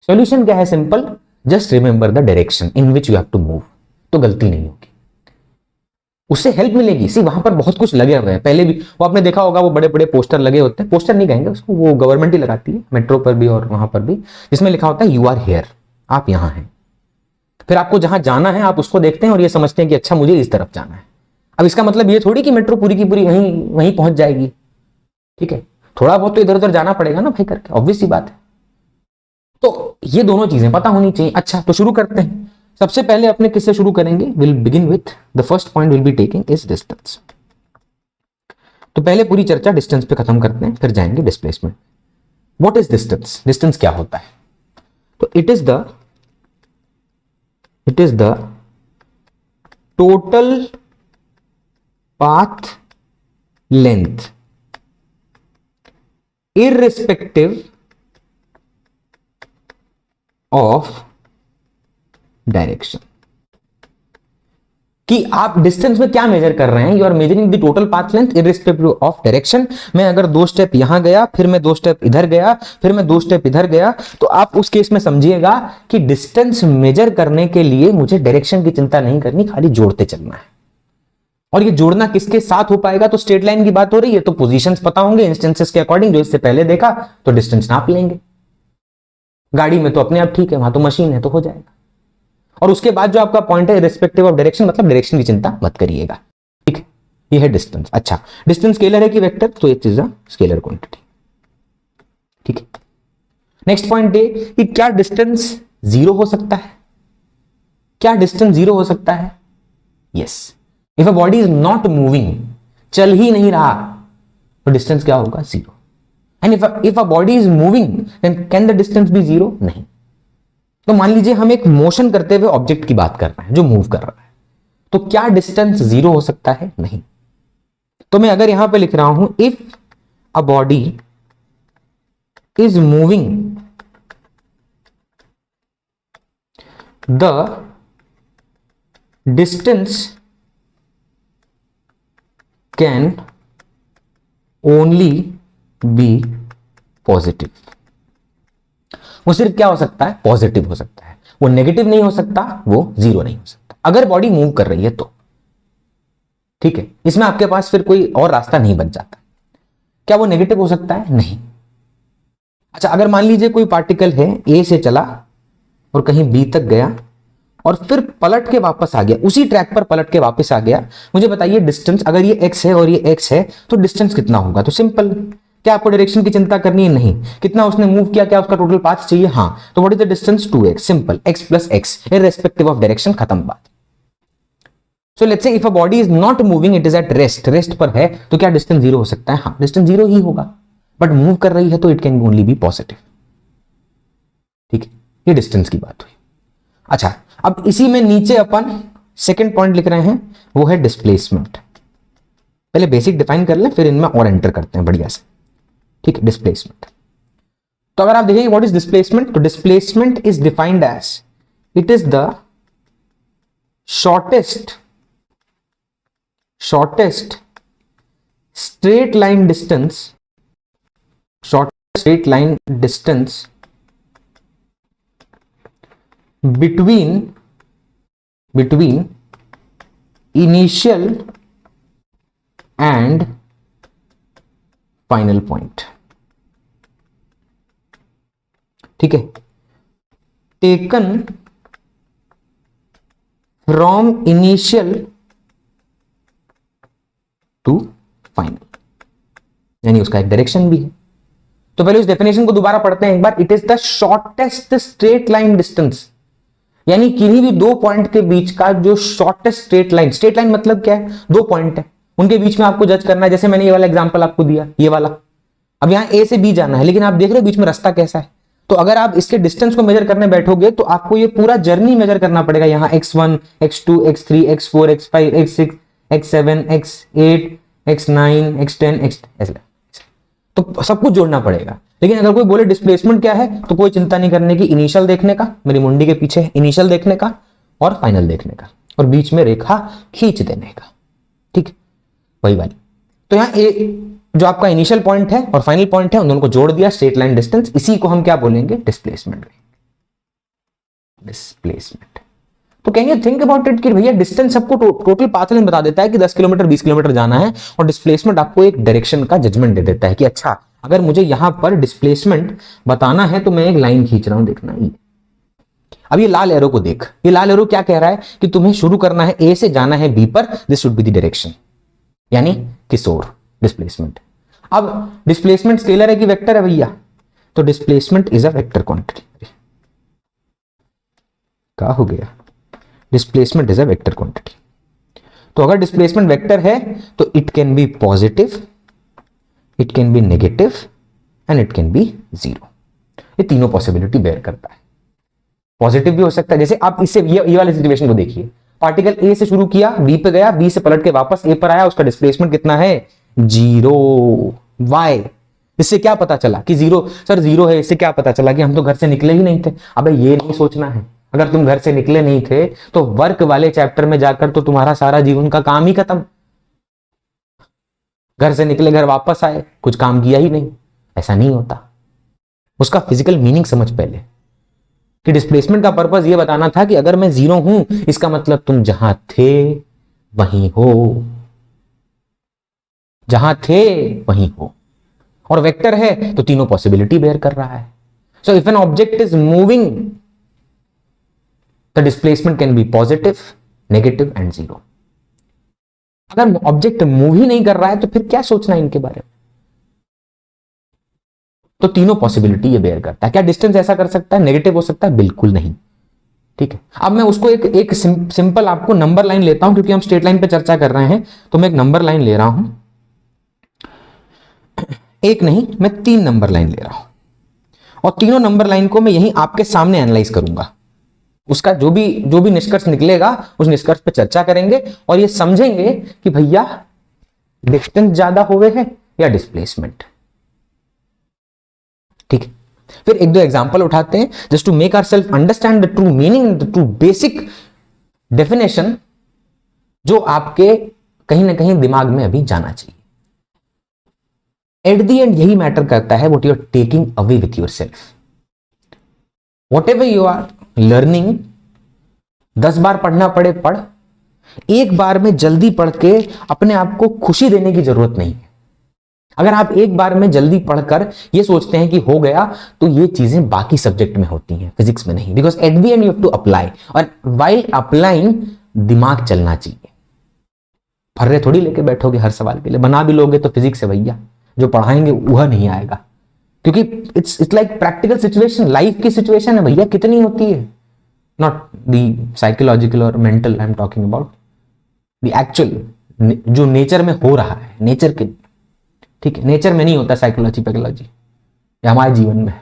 सॉल्यूशन क्या है, simple, just remember the direction in which you have to move, तो गलती नहीं होगी, उससे हेल्प मिलेगी। सी वहां पर बहुत कुछ लगे हुए हैं, पहले भी वो आपने देखा होगा, वो बड़े बड़े पोस्टर लगे होते हैं, पोस्टर नहीं कहेंगे उसको, वो गवर्नमेंट ही लगाती है मेट्रो पर भी और वहां पर भी, जिसमें लिखा होता है यू आर हियर, आप यहां हैं। फिर आपको जहां जाना है आप उसको देखते हैं और ये समझते हैं कि अच्छा मुझे इस तरफ जाना है। अब इसका मतलब ये थोड़ी कि मेट्रो पूरी की पूरी वहीं वहीं पहुंच जाएगी, ठीक है, थोड़ा बहुत तो इधर उधर जाना पड़ेगा ना भाई करके, ऑब्वियस सी बात है। तो ये दोनों चीजें पता होनी चाहिए। अच्छा तो शुरू करते हैं, सबसे पहले अपने किससे शुरू करेंगे, will begin with the first point will be taking is distance. तो पहले पूरी चर्चा डिस्टेंस पे खत्म करते हैं, फिर जाएंगे displacement. What is distance, distance क्या होता है, तो it is the total path length irrespective of direction. कि आप डिस्टेंस में क्या मेजर कर रहे हैं, you are measuring the total path length irrespective of direction. मैं अगर 2 स्टेप यहां गया, फिर मैं 2 स्टेप इधर गया, फिर मैं 2 स्टेप इधर गया, तो आप उस केस में समझिएगा कि डिस्टेंस मेजर करने के लिए मुझे डायरेक्शन की चिंता नहीं करनी, खाली जोड़ते चलना है। और ये जोड़ना किसके साथ हो पाएगा, तो स्ट्रेट लाइन की बात हो रही है तो पोजीशंस पता होंगे इंस्टेंसेस के अकॉर्डिंग, जो इससे पहले देखा तो डिस्टेंस नाप लेंगे। गाड़ी में तो अपने आप ठीक है, वहां तो मशीन है तो हो जाएगा। और उसके बाद जो आपका पॉइंट है रिस्पेक्टिव ऑफ डायरेक्शन, मतलब डायरेक्शन की चिंता मत करिएगा, ठीक है, ये है डिस्टेंस। अच्छा डिस्टेंस स्केलर है कि वेक्टर, तो it is a scalar quantity, ठीक है। नेक्स्ट पॉइंट ये कि क्या डिस्टेंस जीरो हो सकता है, क्या डिस्टेंस जीरो हो सकता है, yes. If a body is not moving, चल ही नहीं रहा, तो डिस्टेंस क्या होगा, zero. And if a body is moving then can the distance be zero, नहीं। तो मान लीजिए हम एक मोशन करते हुए ऑब्जेक्ट की बात कर रहे हैं जो मूव कर रहा है, तो क्या डिस्टेंस जीरो हो सकता है, नहीं। तो मैं अगर यहां पे लिख रहा हूं if a body is moving the distance can only be positive. वो सिर्फ क्या हो सकता है, पॉजिटिव हो सकता है, वो नेगेटिव नहीं हो सकता, वो जीरो नहीं हो सकता, अगर बॉडी मूव कर रही है तो, ठीक है। इसमें आपके पास फिर कोई और रास्ता नहीं बच जाता। क्या वो नेगेटिव हो सकता है, नहीं। अच्छा अगर मान लीजिए कोई पार्टिकल है ए से चला और कहीं बी तक गया और फिर पलट के वापस आ गया, उसी ट्रैक पर पलट के वापस आ गया, मुझे बताइए डिस्टेंस, अगर ये x है और ये x है तो डिस्टेंस कितना होगा, तो सिंपल, क्या आपको डायरेक्शन की चिंता करनी है, नहीं। कितना उसने मूव किया, क्या उसका टोटल पाथ चाहिए, हाँ। तो what is the distance, 2x, simple, x plus x irrespective of direction, खत्म बात। So let's say if a body is not moving, it is at rest, rest पर है, तो क्या डिस्टेंस जीरो हो सकता है? हाँ, डिस्टेंस जीरो ही होगा, बट मूव कर रही है तो it can only be positive. ठीक है, ये डिस्टेंस की बात हुई। अच्छा, अब इसी में नीचे अपन सेकेंड पॉइंट लिख रहे हैं, वो है डिस्प्लेसमेंट। पहले बेसिक डिफाइन कर लें, फिर इनमें और एंटर करते हैं बढ़िया से। ठीक है, डिस्प्लेसमेंट। तो अगर आप देखेंगे व्हाट इज डिस्प्लेसमेंट, तो displacement is defined as it is the shortest straight line distance, shortest straight line distance between initial and final point। ठीक है, taken from initial to final, यानी उसका एक डायरेक्शन भी है। तो पहले उस डेफिनेशन को दोबारा पढ़ते हैं एक बार। It is the shortest straight line distance, यानी किन्हीं भी दो पॉइंट के बीच का जो shortest straight line, straight line मतलब क्या है? दो पॉइंट है, उनके बीच में आपको जज करना है। जैसे मैंने ये वाला एग्जांपल आपको दिया, ये वाला, अब यहां ए से बी जाना है, लेकिन आप देख रहे हो बीच में रास्ता कैसा है। तो अगर आप इसके डिस्टेंस को मेजर करने बैठोगे तो आपको ये पूरा जर्नी मेजर करना पड़ेगा। यहां x1, x2, x3, x4, x5, x6, x7, x8, x9, x10, x तो सब कुछ जोड़ना पड़ेगा। लेकिन अगर कोई बोले डिस्प्लेसमेंट क्या है, तो कोई चिंता नहीं करने की, इनिशियल देखने का, मेरी मुंडी के पीछे इनिशियल देखने का और फाइनल देखने का, और बीच में रेखा खींच देने का। ठीक, वही वाली। तो यहां जो आपका इनिशियल पॉइंट है और फाइनल पॉइंट है, उन दोनों को जोड़ दिया, स्ट्रेट लाइन डिस्टेंस, इसी को हम क्या बोलेंगे? डिस्प्लेसमेंट। डिस्प्लेसमेंट। तो can you think about it कि भैया डिस्टेंस सबको टोटल पाथ लेंथ बता देता है कि 10 किलोमीटर 20 किलोमीटर जाना है, और डिस्प्लेसमेंट आपको एक डायरेक्शन का जजमेंट दे देता है कि अच्छा, अगर मुझे यहां पर डिस्प्लेसमेंट बताना है तो मैं एक लाइन खींच रहा हूं, देखना ये। अब ये लाल एरो को देख, ये लाल एरो क्या कह रहा है कि तुम्हें शुरू करना है ए से, जाना है बी पर, this should be the direction, यानी किसोर डिस्प्लेसमेंट। अब डिस्प्लेसमेंट स्केलर है कि वेक्टर है भैया? तो displacement is a vector quantity. क्या हो गया? Displacement is a vector quantity. तो अगर डिस्प्लेसमेंट वेक्टर है तो it can be positive, it can be negative and it can be zero. ये तीनों पॉसिबिलिटी बेयर करता है। पॉजिटिव भी हो सकता है, जैसे आप इससे ये वाले सिचुएशन को देखिए, पार्टिकल ए से शुरू किया, बी पे गया, बी से पलट के वापस ए पर आया, उसका डिस्प्लेसमेंट कितना है? जीरो। वाई? इससे क्या पता चला कि जीरो? सर जीरो है, इससे क्या पता चला कि हम तो घर से निकले ही नहीं थे। अबे ये नहीं सोचना है, अगर तुम घर से निकले नहीं थे तो वर्क वाले चैप्टर में जाकर तो तुम्हारा सारा जीवन का काम ही खत्म। घर से निकले, घर वापस आए, कुछ काम किया ही नहीं, ऐसा नहीं होता। उसका फिजिकल मीनिंग समझ पहले कि डिस्प्लेसमेंट का पर्पस ये बताना था कि अगर मैं जीरो हूं, इसका मतलब तुम जहां थे वहीं हो, जहां थे वहीं हो। और वेक्टर है तो तीनों पॉसिबिलिटी बेयर कर रहा है। So if an object is moving, the displacement can B positive, negative and zero. अगर ऑब्जेक्ट मूव ही नहीं कर रहा है तो फिर क्या सोचना है इनके बारे में? तो तीनों पॉसिबिलिटी ये बेयर करता है। क्या डिस्टेंस ऐसा कर सकता है? नेगेटिव हो सकता है? बिल्कुल नहीं। ठीक है, अब मैं उसको एक सिंपल आपको नंबर लाइन लेता हूं, क्योंकि हम स्ट्रेट लाइन पे चर्चा कर रहे हैं, तो मैं एक नंबर लाइन ले रहा हूं। एक नहीं, मैं 3 नंबर लाइन ले रहा हूं, और तीनों नंबर लाइन को मैं यहीं आपके सामने एनालाइज करूंगा। उसका जो भी निष्कर्ष निकलेगा, उस निष्कर्ष पे चर्चा करेंगे और ये समझेंगे कि भैया डिस्टेंस ज्यादा हुए है या डिस्प्लेसमेंट। ठीक है, फिर एक दो एग्जांपल उठाते हैं, just to make ourself understand the true meaning, the true basic definition, जो आपके कहीं ना कहीं दिमाग में अभी जाना चाहिए। एट द एंड यही मैटर करता है, what you are taking away with yourself. Whatever you are learning, 10 बार पढ़ना पड़े पढ़, एक बार में जल्दी पढ़ के अपने आप को खुशी देने की जरूरत नहीं है। अगर आप एक बार में जल्दी पढ़कर ये सोचते हैं कि हो गया, तो ये चीजें बाकी सब्जेक्ट में होती हैं, फिजिक्स में नहीं। Because at the end you have to apply, और वाइल अप्लाइंग दिमाग चलना चाहिए। फर्रे थोड़ी लेके बैठोगे हर सवाल के लिए, बना भी लोगे तो फिजिक्स है भैया, जो पढ़ाएंगे वह नहीं आएगा, क्योंकि it's like practical situation, life की सिचुएशन है भैया, कितनी होती है, नॉट दी साइकोलॉजिकल और mental I am talking about. The actual जो नेचर में हो रहा है, नेचर के, ठीक है, नेचर में नहीं होता साइकोलॉजी पैकोलॉजी, या हमारे जीवन में,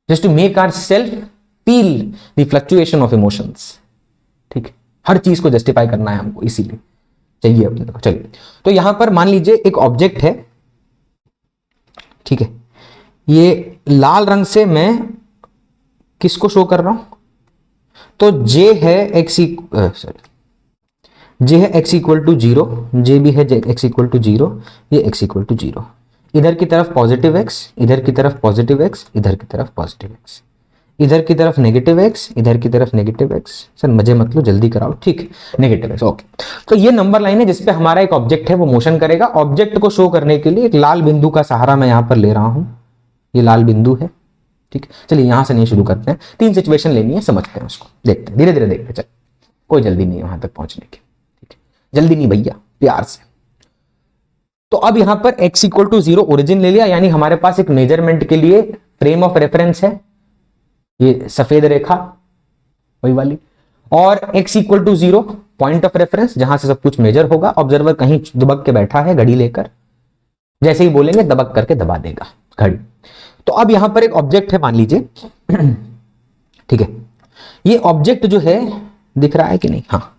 just to make ourself feel the fluctuation of emotions, ठीक है, हर चीज को जस्टिफाई करना है हमको, इसीलिए चाहिए अपने को। चलिए, तो यहां पर मान लीजिए एक ऑब्जेक्ट है, ठीक है, ये लाल रंग से मैं किसको शो कर रहा हूं, तो जे है एक्स जे है x इक्वल टू 0, जे भी है x इक्वल टू 0, ये x इक्वल टू 0, इधर की तरफ पॉजिटिव x, इधर की तरफ पॉजिटिव x, इधर की तरफ पॉजिटिव x, इधर की तरफ नेगेटिव x, इधर की तरफ नेगेटिव x। सर मजे मत लो, जल्दी कराओ, ठीक है, नेगेटिव x, ओके। तो ये नंबर लाइन है जिसपे हमारा एक ऑब्जेक्ट है वो मोशन करेगा। ऑब्जेक्ट को शो करने के लिए एक लाल बिंदु का सहारा मैं यहां पर ले रहा हूं, ये लाल बिंदु है, ठीक है। चलिए यहां से नहीं शुरू करते हैं, 3 सिचुएशन लेनी है, समझते हैं उसको, देखते हैं, धीरे धीरे देखते हैं, चल कोई जल्दी नहीं है वहां तक पहुंचने की, ठीक है, जल्दी नहीं भैया, प्यार से। तो अब यहां पर x इक्वल टू 0 ओरिजिन ले लिया, यानी हमारे पास एक मेजरमेंट के लिए फ्रेम ऑफ रेफरेंस है, ये सफेद रेखा वही वाली, और x equal to 0 point of reference, जहां से सब कुछ मेजर होगा। ऑब्जर्वर कहीं दुबक के बैठा है घड़ी लेकर, जैसे ही बोलेंगे दबक करके दबा देगा घड़ी। तो अब यहां पर एक ऑब्जेक्ट है मान लीजिए, ठीक है, ये ऑब्जेक्ट जो है दिख रहा है कि नहीं, हाँ,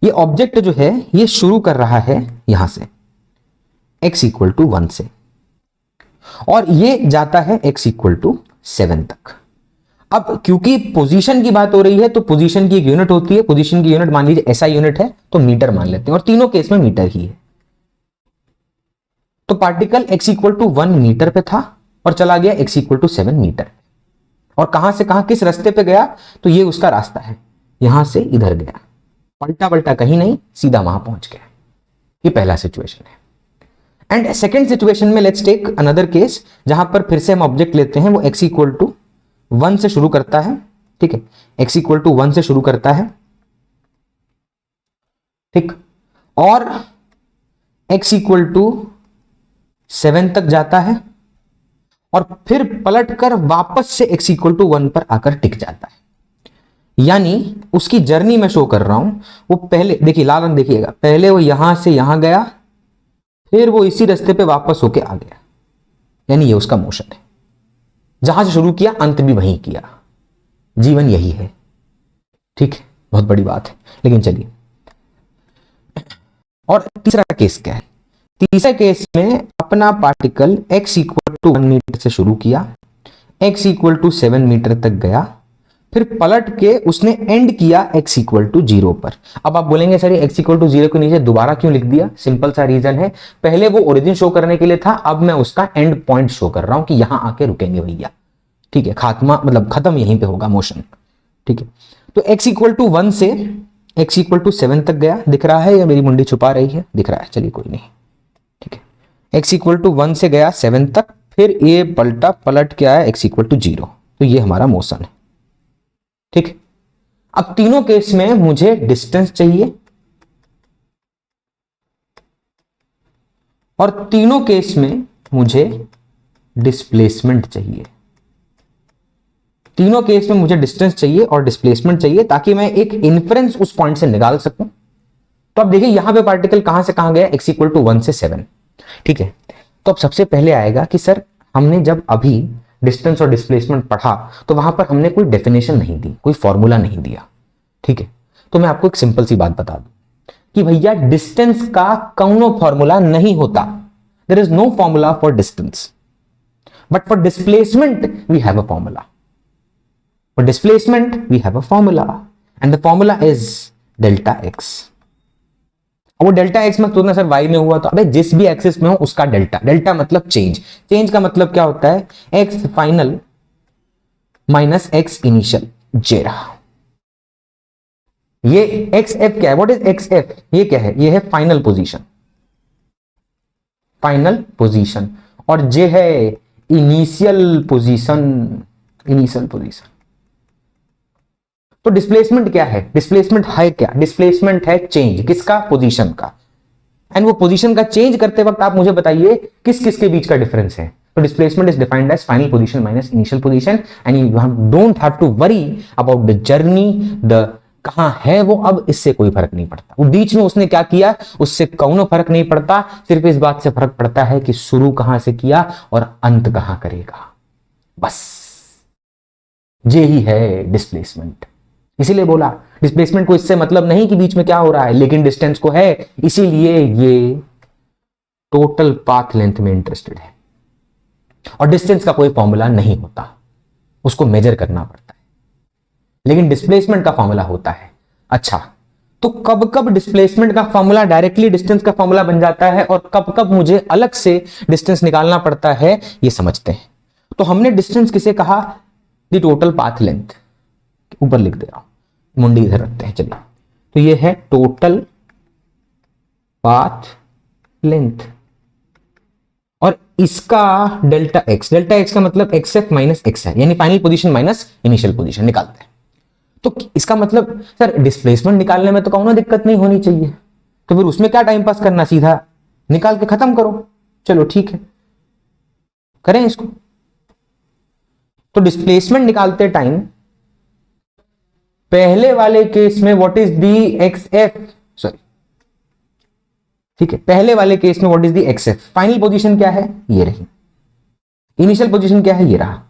ये ऑब्जेक्ट जो है ये शुरू कर रहा है यहां से x इक्वल टू 1 से, और ये जाता है x इक्वल टू 7 तक। अब क्योंकि पोजीशन की बात हो रही है तो पोजीशन की एक यूनिट होती है, पोजीशन की यूनिट मान लीजिए ऐसा यूनिट है तो मीटर मान लेते हैं, और तीनों केस में मीटर ही है। तो particle x equal to 1 metre पे था और चला गया x इक्वल टू 7 मीटर, और कहां से कहां किस रास्ते पे गया, तो ये उसका रास्ता है, यहां से इधर गया, पलटा पलटा कहीं नहीं, सीधा वहां पहुंच गया। ये पहला सिचुएशन है। एंड सेकेंड सिचुएशन में लेट्स टेक अनदर केस, जहां पर फिर से हम ऑब्जेक्ट लेते हैं, वो x इक्वल टू 1 से शुरू करता है, ठीक है, x इक्वल टू 1 से शुरू करता है, ठीक, और x इक्वल टू 7 तक जाता है, और फिर पलटकर वापस से x इक्वल टू 1 पर आकर टिक जाता है। यानी उसकी जर्नी में शो कर रहा हूं, वो पहले देखिए लाल रंग देखिएगा, पहले वो यहां से यहां गया, फिर वो इसी रास्ते पे वापस होके आ गया, यानी ये उसका मोशन है, जहां से शुरू किया अंत भी वहीं किया। जीवन यही है, ठीक है, बहुत बड़ी बात है, लेकिन चलिए। और तीसरा केस क्या है, तीसरे केस में अपना particle x equal to 1 metre से शुरू किया, x इक्वल टू 7 मीटर तक गया, फिर पलट के उसने एंड किया x इक्वल टू 0 पर। अब आप बोलेंगे सर ये x इक्वल टू 0 के नीचे दोबारा क्यों लिख दिया, सिंपल सा रीजन है, पहले वो ओरिजिन शो करने के लिए था, अब मैं उसका एंड पॉइंट शो कर रहा हूं कि यहां आके रुकेंगे भैया, ठीक है, खात्मा मतलब खत्म यहीं पे होगा मोशन, ठीक है। तो x इक्वल टू 1 से x इक्वल टू 7 तक गया, दिख रहा है या मेरी मुंडी छुपा रही है, दिख रहा है, चलिए कोई नहीं, ठीक है, x इक्वल टू 1 से गया 7 तक, फिर ये पलट के आया x इक्वल टू 0, तो ये हमारा मोशन है, ठीक। अब तीनों केस में मुझे डिस्टेंस चाहिए, और तीनों केस में मुझे डिस्प्लेसमेंट चाहिए, तीनों केस में मुझे डिस्टेंस चाहिए और डिस्प्लेसमेंट चाहिए, ताकि मैं एक इन्फरेंस उस पॉइंट से निकाल सकूं। तो अब देखिए यहां पे पार्टिकल कहां से कहां गया, x इक्वल टू 1 से 7, ठीक है। तो अब सबसे पहले आएगा कि सर हमने जब अभी डिस्टेंस और डिस्प्लेसमेंट पढ़ा तो वहां पर हमने कोई डेफिनेशन नहीं दी, कोई फॉर्मूला नहीं दिया, ठीक है। तो मैं आपको एक सिंपल सी बात बता दूं कि भैया डिस्टेंस का कौनो फॉर्मूला नहीं होता, there is no formula for distance, but for displacement we have a formula, for displacement we have a formula, and the formula is delta X. और वो डेल्टा एक्स मत सोचना सर वाई में हुआ, तो अबे जिस भी एक्सिस में हो उसका डेल्टा, डेल्टा मतलब चेंज, चेंज का मतलब क्या होता है, x final minus x initial, जे रहा। ये एक्स एफ क्या है, व्हाट इज एक्स एफ, ये क्या है, ये है फाइनल पोजीशन, फाइनल पोजीशन, और जे है इनिशियल पोजीशन, इनिशियल पोजीशन। तो डिस्प्लेसमेंट क्या है, डिस्प्लेसमेंट है क्या, डिस्प्लेसमेंट है चेंज, किसका, पोजीशन का। एंड वो पोजीशन का चेंज करते वक्त आप मुझे बताइए किस किस के बीच का डिफरेंस है। तो displacement is defined as final position minus initial position, and you don't have to worry about the journey, the कहां है वो अब, इससे कोई फर्क नहीं पड़ता। वो बीच में उसने क्या किया, उससे कौनो फर्क नहीं पड़ता। सिर्फ इस बात से फर्क पड़ता है कि शुरू कहां से किया और अंत कहां करेगा, बस। ये ही है डिस्प्लेसमेंट। इसीलिए बोला डिस्प्लेसमेंट को इससे मतलब नहीं कि बीच में क्या हो रहा है, लेकिन डिस्टेंस को है, इसीलिए ये टोटल पाथ लेंथ में इंटरेस्टेड है। और डिस्टेंस का कोई फॉर्मूला नहीं होता, उसको मेजर करना पड़ता है, लेकिन डिस्प्लेसमेंट का फॉर्मूला होता है। अच्छा, तो कब कब डिस्प्लेसमेंट का फॉर्मूला डायरेक्टली डिस्टेंस का फॉर्मूला बन जाता है और कब कब मुझे अलग से डिस्टेंस निकालना पड़ता है, ये समझते हैं। तो हमने डिस्टेंस किसे कहा, द टोटल पाथ लेंथ। ऊपर लिख दे रहा हूं, मुंडी इधर रखते हैं, चलिए। तो ये है टोटल पाथ लेंथ, और इसका डेल्टा एक्स का मतलब एक्स एफ माइनस एक्स है, यानी final position minus initial position निकालते हैं। तो इसका मतलब सर डिस्प्लेसमेंट निकालने में तो कौनो दिक्कत नहीं होनी चाहिए, तो फिर उसमें क्या टाइम पास करना, सीधा निकाल के खत्म करो। चलो ठीक है, करें इसको। तो डिस्प्लेसमेंट निकालते टाइम पहले वाले केस में what is the x F, sorry ठीक है, पहले वाले केस में what is the x F, final position क्या है, ये रही। इनिशियल पोजीशन क्या है, ये रहा।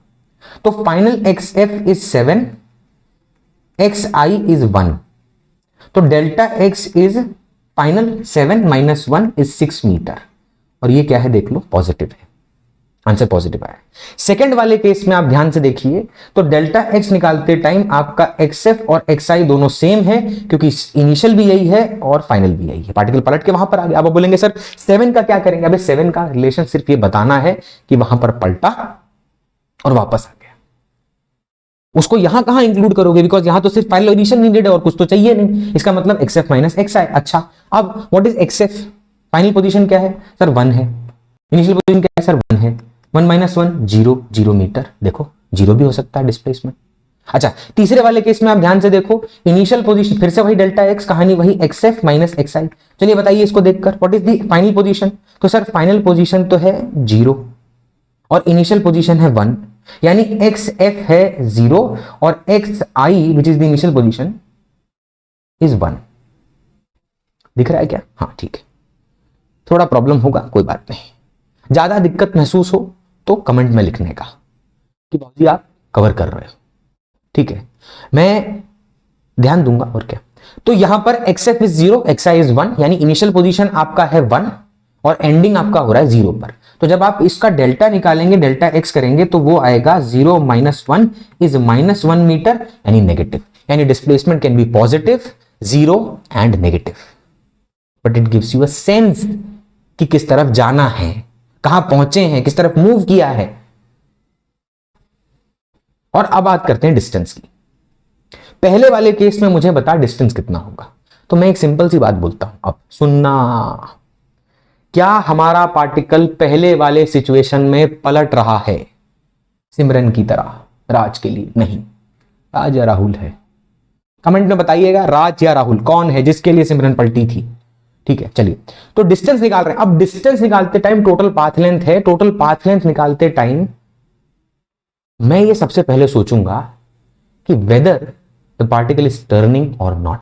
तो final X F is 7, X I is 1। तो delta X is final 7 minus 1 is 6 metre, और ये क्या है देख लो, पॉजिटिव है, आंसर पॉजिटिव आया। सेकंड वाले केस में आप ध्यान से देखिए, तो डेल्टा एक्स निकालते टाइम आपका एक्स एफ और एक्स आई दोनों सेम है, क्योंकि इनिशियल भी यही है और फाइनल भी यही है। पार्टिकल पलट के वहां पर आ गया। अब आप बोलेंगे सर 7 का क्या करेंगे, अबे 7 का रिलेशन सिर्फ ये बताना है कि वहां पर पलटा और वापस आ गया। उसको यहां कहां इंक्लूड करोगे, बिकॉज यहां तो सिर्फ फाइनल इनिशियल नीडेड है और कुछ तो चाहिए नहीं। इसका मतलब एक्स एफ माइनस एक्स आई। अच्छा, अब what is x F, final position क्या है सर, 1 है। इनिशियल पोजीशन क्या है सर, 1 है। 1 माइनस 1 0, 0 मीटर। देखो 0 भी हो सकता है डिस्प्लेसमेंट। अच्छा, तीसरे वाले केस में आप ध्यान से देखो, इनिशियल पोजीशन फिर से वही डेल्टा एक्स, कहानी वही एक्स एफ माइनस एक्स आई। चलिए बताइए इसको देखकर what is the final position. तो सर फाइनल पोजीशन तो है 0 और इनिशियल पोजीशन है 1, यानी एक्स एफ है 0 और X I which is the initial position is 1। दिख रहा है क्या, हाँ ठीक है। थोड़ा प्रॉब्लम होगा, कोई बात नहीं। ज्यादा दिक्कत महसूस हो तो कमेंट में लिखने का कि बाबूजी आप कवर कर रहे हो, ठीक है, मैं ध्यान दूंगा। और क्या, तो यहां पर x F is 0, x I is 1, यानी इनिशियल पोजीशन आपका है 1 और एंडिंग आपका हो रहा है 0 पर। तो जब आप इसका डेल्टा निकालेंगे, डेल्टा एक्स करेंगे, तो वो आएगा 0 माइनस 1 इज माइनस 1 मीटर, यानी नेगेटिव। यानी displacement can B positive, 0 and negative, but it gives you a sense कि किस तरफ जाना है, कहां पहुंचे हैं, किस तरफ मूव किया है। और अब बात करते हैं डिस्टेंस की। पहले वाले केस में मुझे बता डिस्टेंस कितना होगा, तो मैं एक सिंपल सी बात बोलता हूं, अब सुनना। क्या हमारा पार्टिकल पहले वाले सिचुएशन में पलट रहा है सिमरन की तरह, राज के लिए? नहीं, राज या राहुल है। कमेंट में बताइएगा राज या राहुल कौन है जिसके लिए सिमरन पलटी थी, ठीक है। चलिए, तो डिस्टेंस निकाल रहे हैं। अब डिस्टेंस निकालते टाइम टोटल पाथ लेंथ है, टोटल पाथ लेंथ निकालते टाइम मैं ये सबसे पहले सोचूंगा कि whether the particle is turning और नॉट।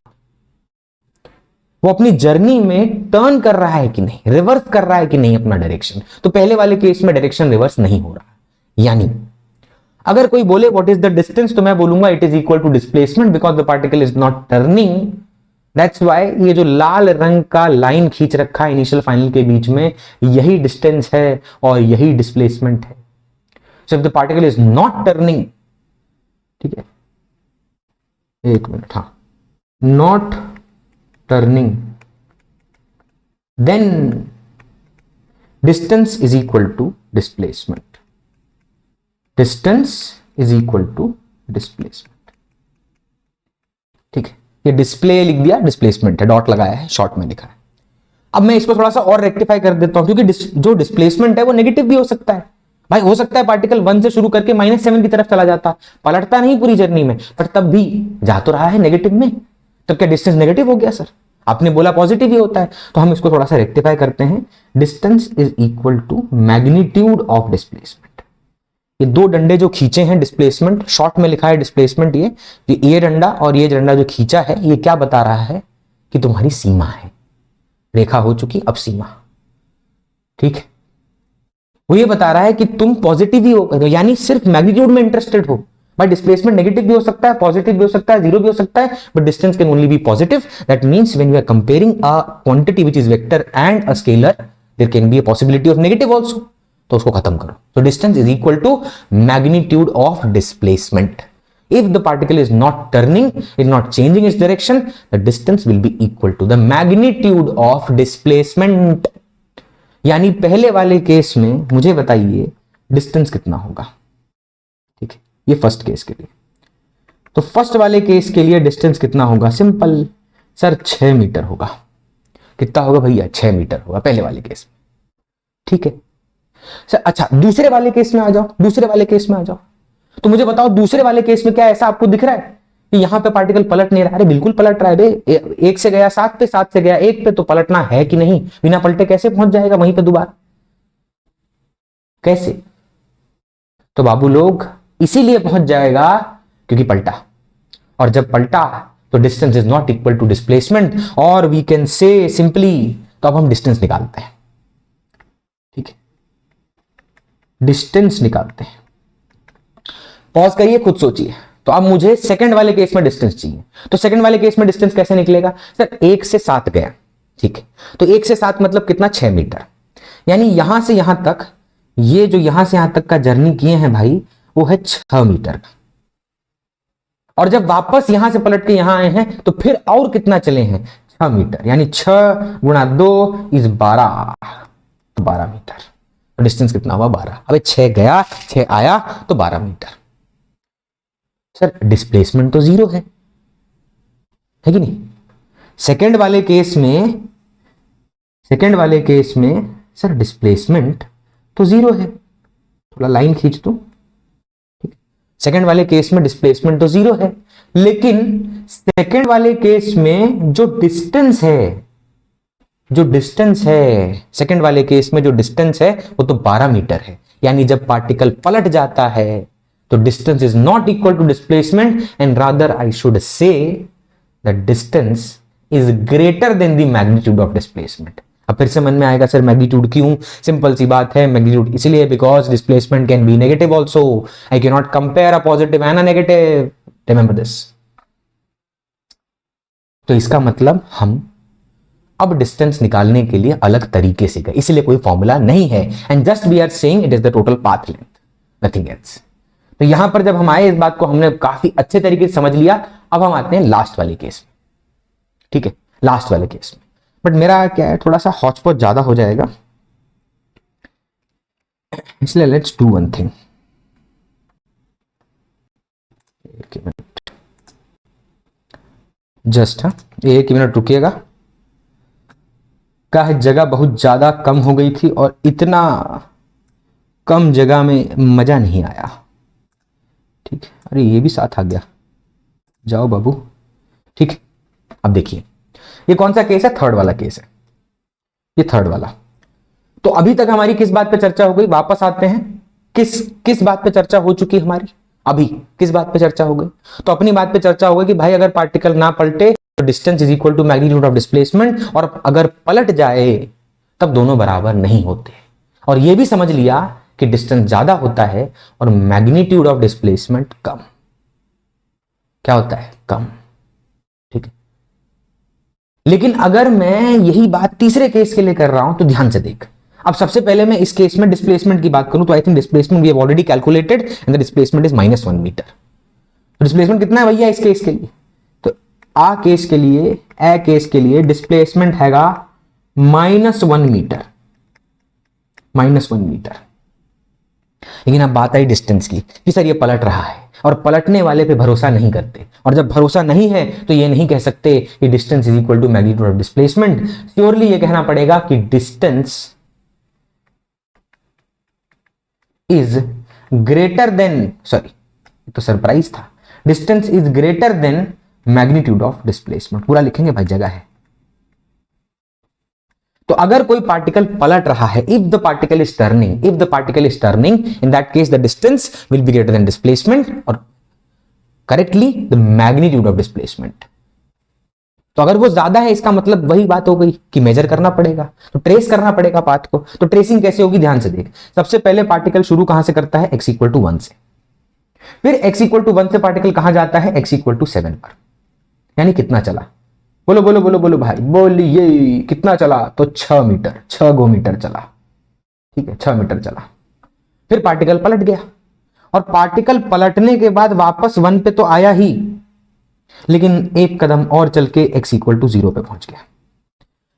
वो अपनी जर्नी में टर्न कर रहा है कि नहीं, रिवर्स कर रहा है कि नहीं अपना डायरेक्शन। तो पहले वाले केस में डायरेक्शन रिवर्स नहीं हो रहा, यानी अगर कोई बोले व्हाट इज द डिस्टेंस, तो मैं बोलूंगा it is equal to displacement, because the particle is not turning. That's why ये जो लाल रंग का लाइन खींच रखा है इनिशियल फाइनल के बीच में, यही डिस्टेंस है और यही डिस्प्लेसमेंट है। So if the particle is not turning, ठीक है, एक मिनट, हाँ, not turning, then distance is equal to displacement. Distance is equal to displacement, ठीक है। ये डिस्प्ले लिख दिया, डिस्प्लेसमेंट है, डॉट लगाया है, शॉर्ट में लिखा है। अब मैं इसको थोड़ा सा और रेक्टिफाई कर देता हूं, क्योंकि जो डिस्प्लेसमेंट है वो नेगेटिव भी हो सकता है। भाई हो सकता है पार्टिकल 1 से शुरू करके -7 की तरफ चला जाता, पलटता नहीं पूरी जर्नी में, पर तब भी जा तो रहा है नेगेटिव में। तब क्या डिस्टेंस नेगेटिव हो गया सर? आपने बोला पॉजिटिव ही होता है, तो हम इसको थोड़ा सा रेक्टिफाई करते हैं। Distance is equal to magnitude of displacement. ये दो डंडे जो खींचे हैं डिस्प्लेसमेंट, शॉर्ट में लिखा है डिस्प्लेसमेंट, ये डंडा और ये डंडा जो खींचा है, ये क्या बता रहा है कि तुम्हारी सीमा है, रेखा हो चुकी अब सीमा, ठीक है। वो ये बता रहा है कि तुम पॉजिटिव ही हो, यानी सिर्फ मैग्नीट्यूड में इंटरेस्टेड हो। भाई डिस्प्लेसमेंट नेगेटिव भी हो सकता है, पॉजिटिव भी हो सकता है, जीरो भी हो सकता है, but distance can only be positive. That means when you are comparing a quantity which is vector and a scalar, there can be a possibility of negative also. तो उसको खत्म करो। तो distance is equal to magnitude of displacement. If the particle is not turning, is not changing its direction, the distance will be equal to the magnitude of displacement. यानी पहले वाले case में मुझे बताइए डिस्टेंस कितना होगा, ठीक है, ये फर्स्ट केस के लिए। तो फर्स्ट वाले केस के लिए डिस्टेंस कितना होगा, सिंपल सर 6 मीटर होगा। कितना होगा भैया, 6 मीटर होगा पहले वाले केस में, ठीक है सर। अच्छा दूसरे वाले केस में आ जाओ, दूसरे वाले केस में आ जाओ, तो मुझे बताओ दूसरे वाले केस में क्या ऐसा आपको दिख रहा है कि यहां पे पार्टिकल पलट नहीं रहा? अरे बिल्कुल पलट रहा है बे, 1 से गया 7 पे, 7 से गया 1 पे, तो पलटना है कि नहीं? बिना पलटे कैसे पहुंच जाएगा वहीं पे दोबारा, कैसे? तो बाबू लोग इसीलिए पहुंच जाएगा क्योंकि पलटा, और जब पलटा तो distance is not equal to displacement, और वी कैन से सिंपली, तो अब हम डिस्टेंस निकालते हैं, ठीक है, डिस्टेंस निकालते हैं। पॉज करिए, खुद सोचिए। तो अब मुझे सेकंड वाले केस में डिस्टेंस चाहिए, तो सेकंड वाले केस में डिस्टेंस कैसे निकलेगा सर? 1 से 7 गया, ठीक है, तो 1 से 7 मतलब कितना, 6 मीटर। यानी यहां से यहां तक, ये जो यहां से यहां तक का जर्नी किए हैं भाई, वो है 6 मीटर का। और जब वापस यहां से पलट के यहां आए हैं तो फिर और कितना चले हैं, 6 मीटर। यानी 6 गुणा 2 इज 12 मीटर। तो डिस्टेंस कितना हुआ, 12। अबे 6 गया 6 आया तो 12 मीटर। सर डिस्प्लेसमेंट तो 0 है कि नहीं? सेकंड वाले केस में सर डिस्प्लेसमेंट तो 0 है। थोड़ा लाइन खींच दो, सेकंड वाले केस में डिस्प्लेसमेंट तो 0 है, लेकिन सेकंड वाले केस में जो डिस्टेंस है, सेकंड वाले केस में जो डिस्टेंस है वो तो 12 मीटर है। यानी जब पार्टिकल पलट जाता है तो distance is not equal to displacement, and rather I should say that distance is greater than the magnitude of displacement. अब फिर से मन में आएगा सर मैग्नीट्यूड क्यों? सिंपल सी बात है, मैग्नीट्यूड इसलिए because displacement can be negative also. I can not compare a positive and a negative, remember this. तो इसका मतलब हम अब डिस्टेंस निकालने के लिए अलग तरीके से गए, इसलिए कोई फॉर्मूला नहीं है, and just we are saying it is the total path length, nothing else. तो यहां पर जब हम आए, इस बात को हमने काफी अच्छे तरीके से समझ लिया। अब हम आते हैं लास्ट वाले केस में, ठीक है, लास्ट वाले केस में। बट मेरा क्या है, थोड़ा सा हॉचपॉच ज्यादा हो जाएगा, इसलिए लेट्स डू वन थिंग। एक मिनट जस्ट, हाँ 1 मिनट रुकिएगा। क्या है, जगह बहुत ज्यादा कम हो गई थी और इतना कम जगह में मजा नहीं आया, ठीक है। अरे ये भी साथ आ गया, जाओ बाबू, ठीक है। अब देखिए ये कौन सा केस है, थर्ड वाला केस है, ये थर्ड वाला। तो अभी तक हमारी किस बात पे चर्चा हो गई, वापस आते हैं, किस बात पे चर्चा हो चुकी हमारी, अभी किस बात पे चर्चा हो गई? तो अपनी बात पे चर्चा हो गई कि भाई अगर पार्टिकल ना पलटे तो distance is equal to magnitude of displacement, और अगर पलट जाए तब दोनों बराबर नहीं होते। और यह भी समझ लिया कि डिस्टेंस ज्यादा होता है और मैग्नीट्यूड ऑफ डिस्प्लेसमेंट कम। क्या होता है, कम, ठीक है। लेकिन अगर मैं यही बात तीसरे केस के लिए कर रहा हूं तो ध्यान से देख। अब सबसे पहले मैं इस केस में डिस्प्लेसमेंट की बात करूं तो I think displacement we have already calculated and the displacement is -1 metre. तो डिस्प्लेसमेंट कितना है भैया इस केस के लिए? तो ए केस के लिए डिस्प्लेसमेंट हैगा -1 मीटर, -1 मीटर। लेकिन अब बात आई डिस्टेंस की कि सर ये पलट रहा है, और पलटने वाले पे भरोसा नहीं करते, और जब भरोसा नहीं है तो ये नहीं कह सकते कि distance is equal to magnitude of displacement. Surely ये कहना पड़ेगा कि distance is greater than, sorry तो सरप्राइज था, distance is greater than magnitude of displacement. पूरा लिखेंगे भाई, जगह है। तो अगर कोई पार्टिकल पलट रहा है, if the particle is turning, in that case the distance will be greater than displacement और correctly the magnitude of displacement. तो अगर वो ज्यादा है, इसका मतलब वही बात हो गई कि मेजर करना पड़ेगा, तो ट्रेस करना पड़ेगा पाथ को। तो ट्रेसिंग कैसे होगी, ध्यान से देख। सबसे पहले पार्टिकल शुरू कहां से करता है, x = 1 से। फिर x = 1 से पार्टिकल कहां जाता है, x = 7 पर। यानी कितना चला, बोलो बोलो बोलो बोलो भाई, बोलिए कितना चला, तो 6 मीटर, 6 गो मीटर चला। ठीक है, 6 मीटर चला। फिर पार्टिकल पलट गया, और पार्टिकल पलटने के बाद वापस 1 पे तो आया ही, लेकिन एक कदम और चल के x = 0 पे पहुंच गया।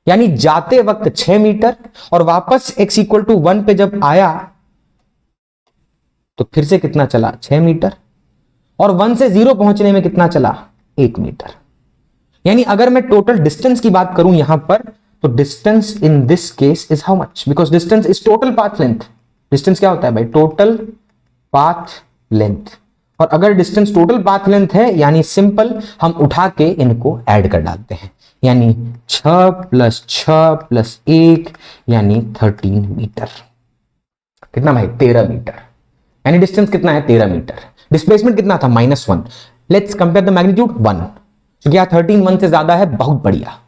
यानी जाते वक्त 6 मीटर और वापस x = 1 पे जब आया तो फिर से कितना चला, 6 मीटर, और 1 से 0 पहुंचने में कितना चला, 1 मीटर। यानी अगर मैं टोटल डिस्टेंस की बात करूं यहां पर, तो distance in this case is how much, because distance is total path length. Distance क्या होता है भाई, टोटल पाथ लेंथ। और अगर डिस्टेंस टोटल पाथ लेंथ है, यानी सिंपल हम उठा के इनको ऐड कर डालते हैं, यानी 6 + 6 + 1 यानी 13 मीटर। कितना भाई, 13 मीटर। यानी डिस्टेंस कितना है, 13 मीटर। डिस्प्लेसमेंट कितना था, -1। लेट्स कंपेयर द मैग्नीट्यूड 1, क्योंकि यहां 13 1 से ज्यादा है, बहुत बढ़िया।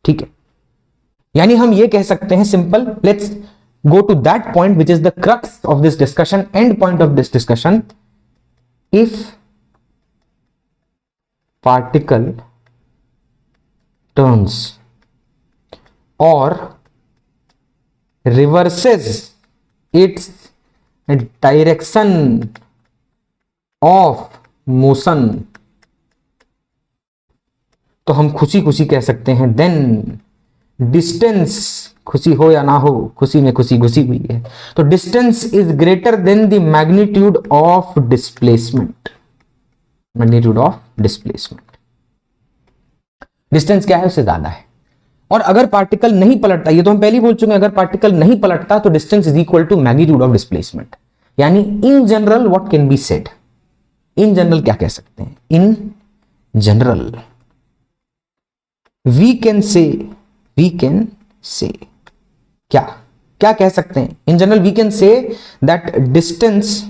ठीक है, यानी हम ये कह सकते हैं simple, let's go to that point which is the crux of this discussion, end point of this discussion. If particle turns or reverses its direction of motion, तो हम खुशी खुशी कह सकते हैं then distance, खुशी हो या ना हो, खुशी में खुशी घुसी हुई है, तो distance is greater than the magnitude of displacement. Magnitude of displacement, distance क्या है, उससे ज्यादा है। और अगर पार्टिकल नहीं पलटता, ये तो हम पहले ही बोल चुके हैं, अगर पार्टिकल नहीं पलटता तो distance is equal to magnitude of displacement. यानी in general what can be said, in general क्या कह सकते हैं, इन जनरल वी कैन से क्या क्या कह सकते हैं, in general we can say that distance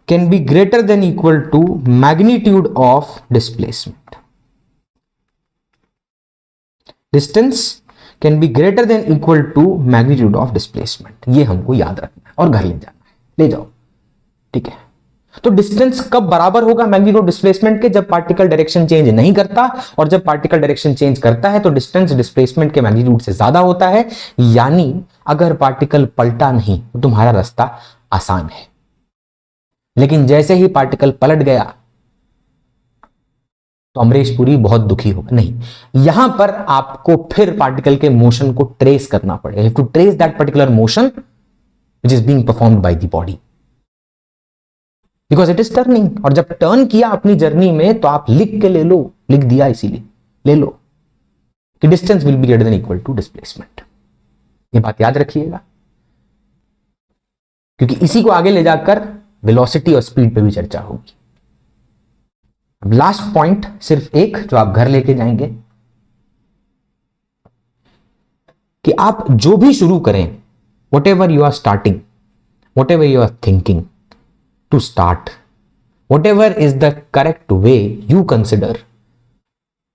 can be greater than equal to magnitude of displacement. Distance can be greater than equal to magnitude of displacement. ये हमको याद रखना है और घर ले जाना है, ले जाओ। ठीक है, तो डिस्टेंस कब बराबर होगा मैग्नीट्यूड ऑफ डिस्प्लेसमेंट के, जब पार्टिकल डायरेक्शन चेंज नहीं करता, और जब पार्टिकल डायरेक्शन चेंज करता है तो डिस्टेंस डिस्प्लेसमेंट के मैग्नीट्यूड से ज्यादा होता है। यानी अगर पार्टिकल पलटा नहीं तो तुम्हारा रास्ता आसान है, लेकिन जैसे ही पार्टिकल पलट गया तो अमरीश पुरी बहुत दुखी होगा। नहीं, यहां पर आपको फिर पार्टिकल के मोशन को ट्रेस करना पड़ेगा। You have to trace that particular motion which is being performed by the body, because it is turning. और जब टर्न किया अपनी जर्नी में, तो आप लिख के ले लो, लिख दिया इसीलिए ले लो कि distance will be greater than equal to displacement. ये बात याद रखिएगा, क्योंकि इसी को आगे ले जाकर वेलोसिटी और स्पीड पे भी चर्चा होगी। अब लास्ट पॉइंट सिर्फ एक, जो आप घर लेके जाएंगे, कि आप जो भी शुरू करें, whatever you are starting, whatever you are thinking to start, whatever is the correct way you consider,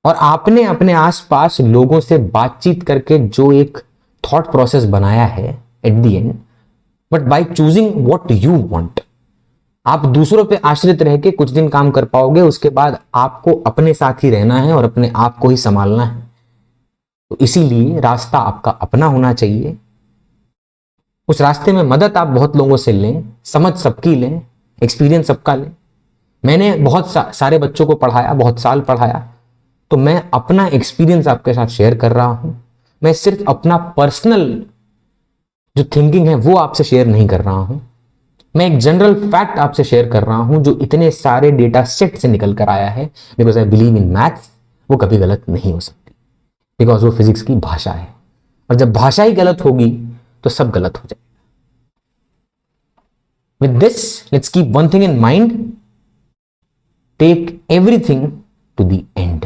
और आपने अपने आसपास लोगों से बातचीत करके जो एक थॉट प्रोसेस बनाया है eight the and, but by choosing what you want, आप दूसरों पे आश्रित रह के कुछ दिन काम कर पाओगे, उसके बाद आपको अपने साथ ही रहना है और अपने आप को ही संभालना है। तो इसीलिए रास्ता आपका अपना होना चाहिए। उस रास्ते में मदद आप बहुत लोगों से लें, समझ सबकी लें, एक्सपीरियंस सबका लें। मैंने बहुत सारे बच्चों को पढ़ाया, बहुत साल पढ़ाया, तो मैं अपना एक्सपीरियंस आपके साथ शेयर कर रहा हूं। मैं सिर्फ अपना पर्सनल जो थिंकिंग है वो आपसे शेयर नहीं कर रहा हूं, मैं एक जनरल फैक्ट आपसे शेयर कर रहा हूं जो इतने सारे डेटा सेट से निकल कर आया है। Because I believe in maths, वो कभी गलत नहीं हो सकती, बिकॉज वो फिजिक्स की भाषा है, और जब भाषा ही गलत होगी तो सब गलत हो जाएगा। With this, let's keep one thing in mind. Take everything to the end.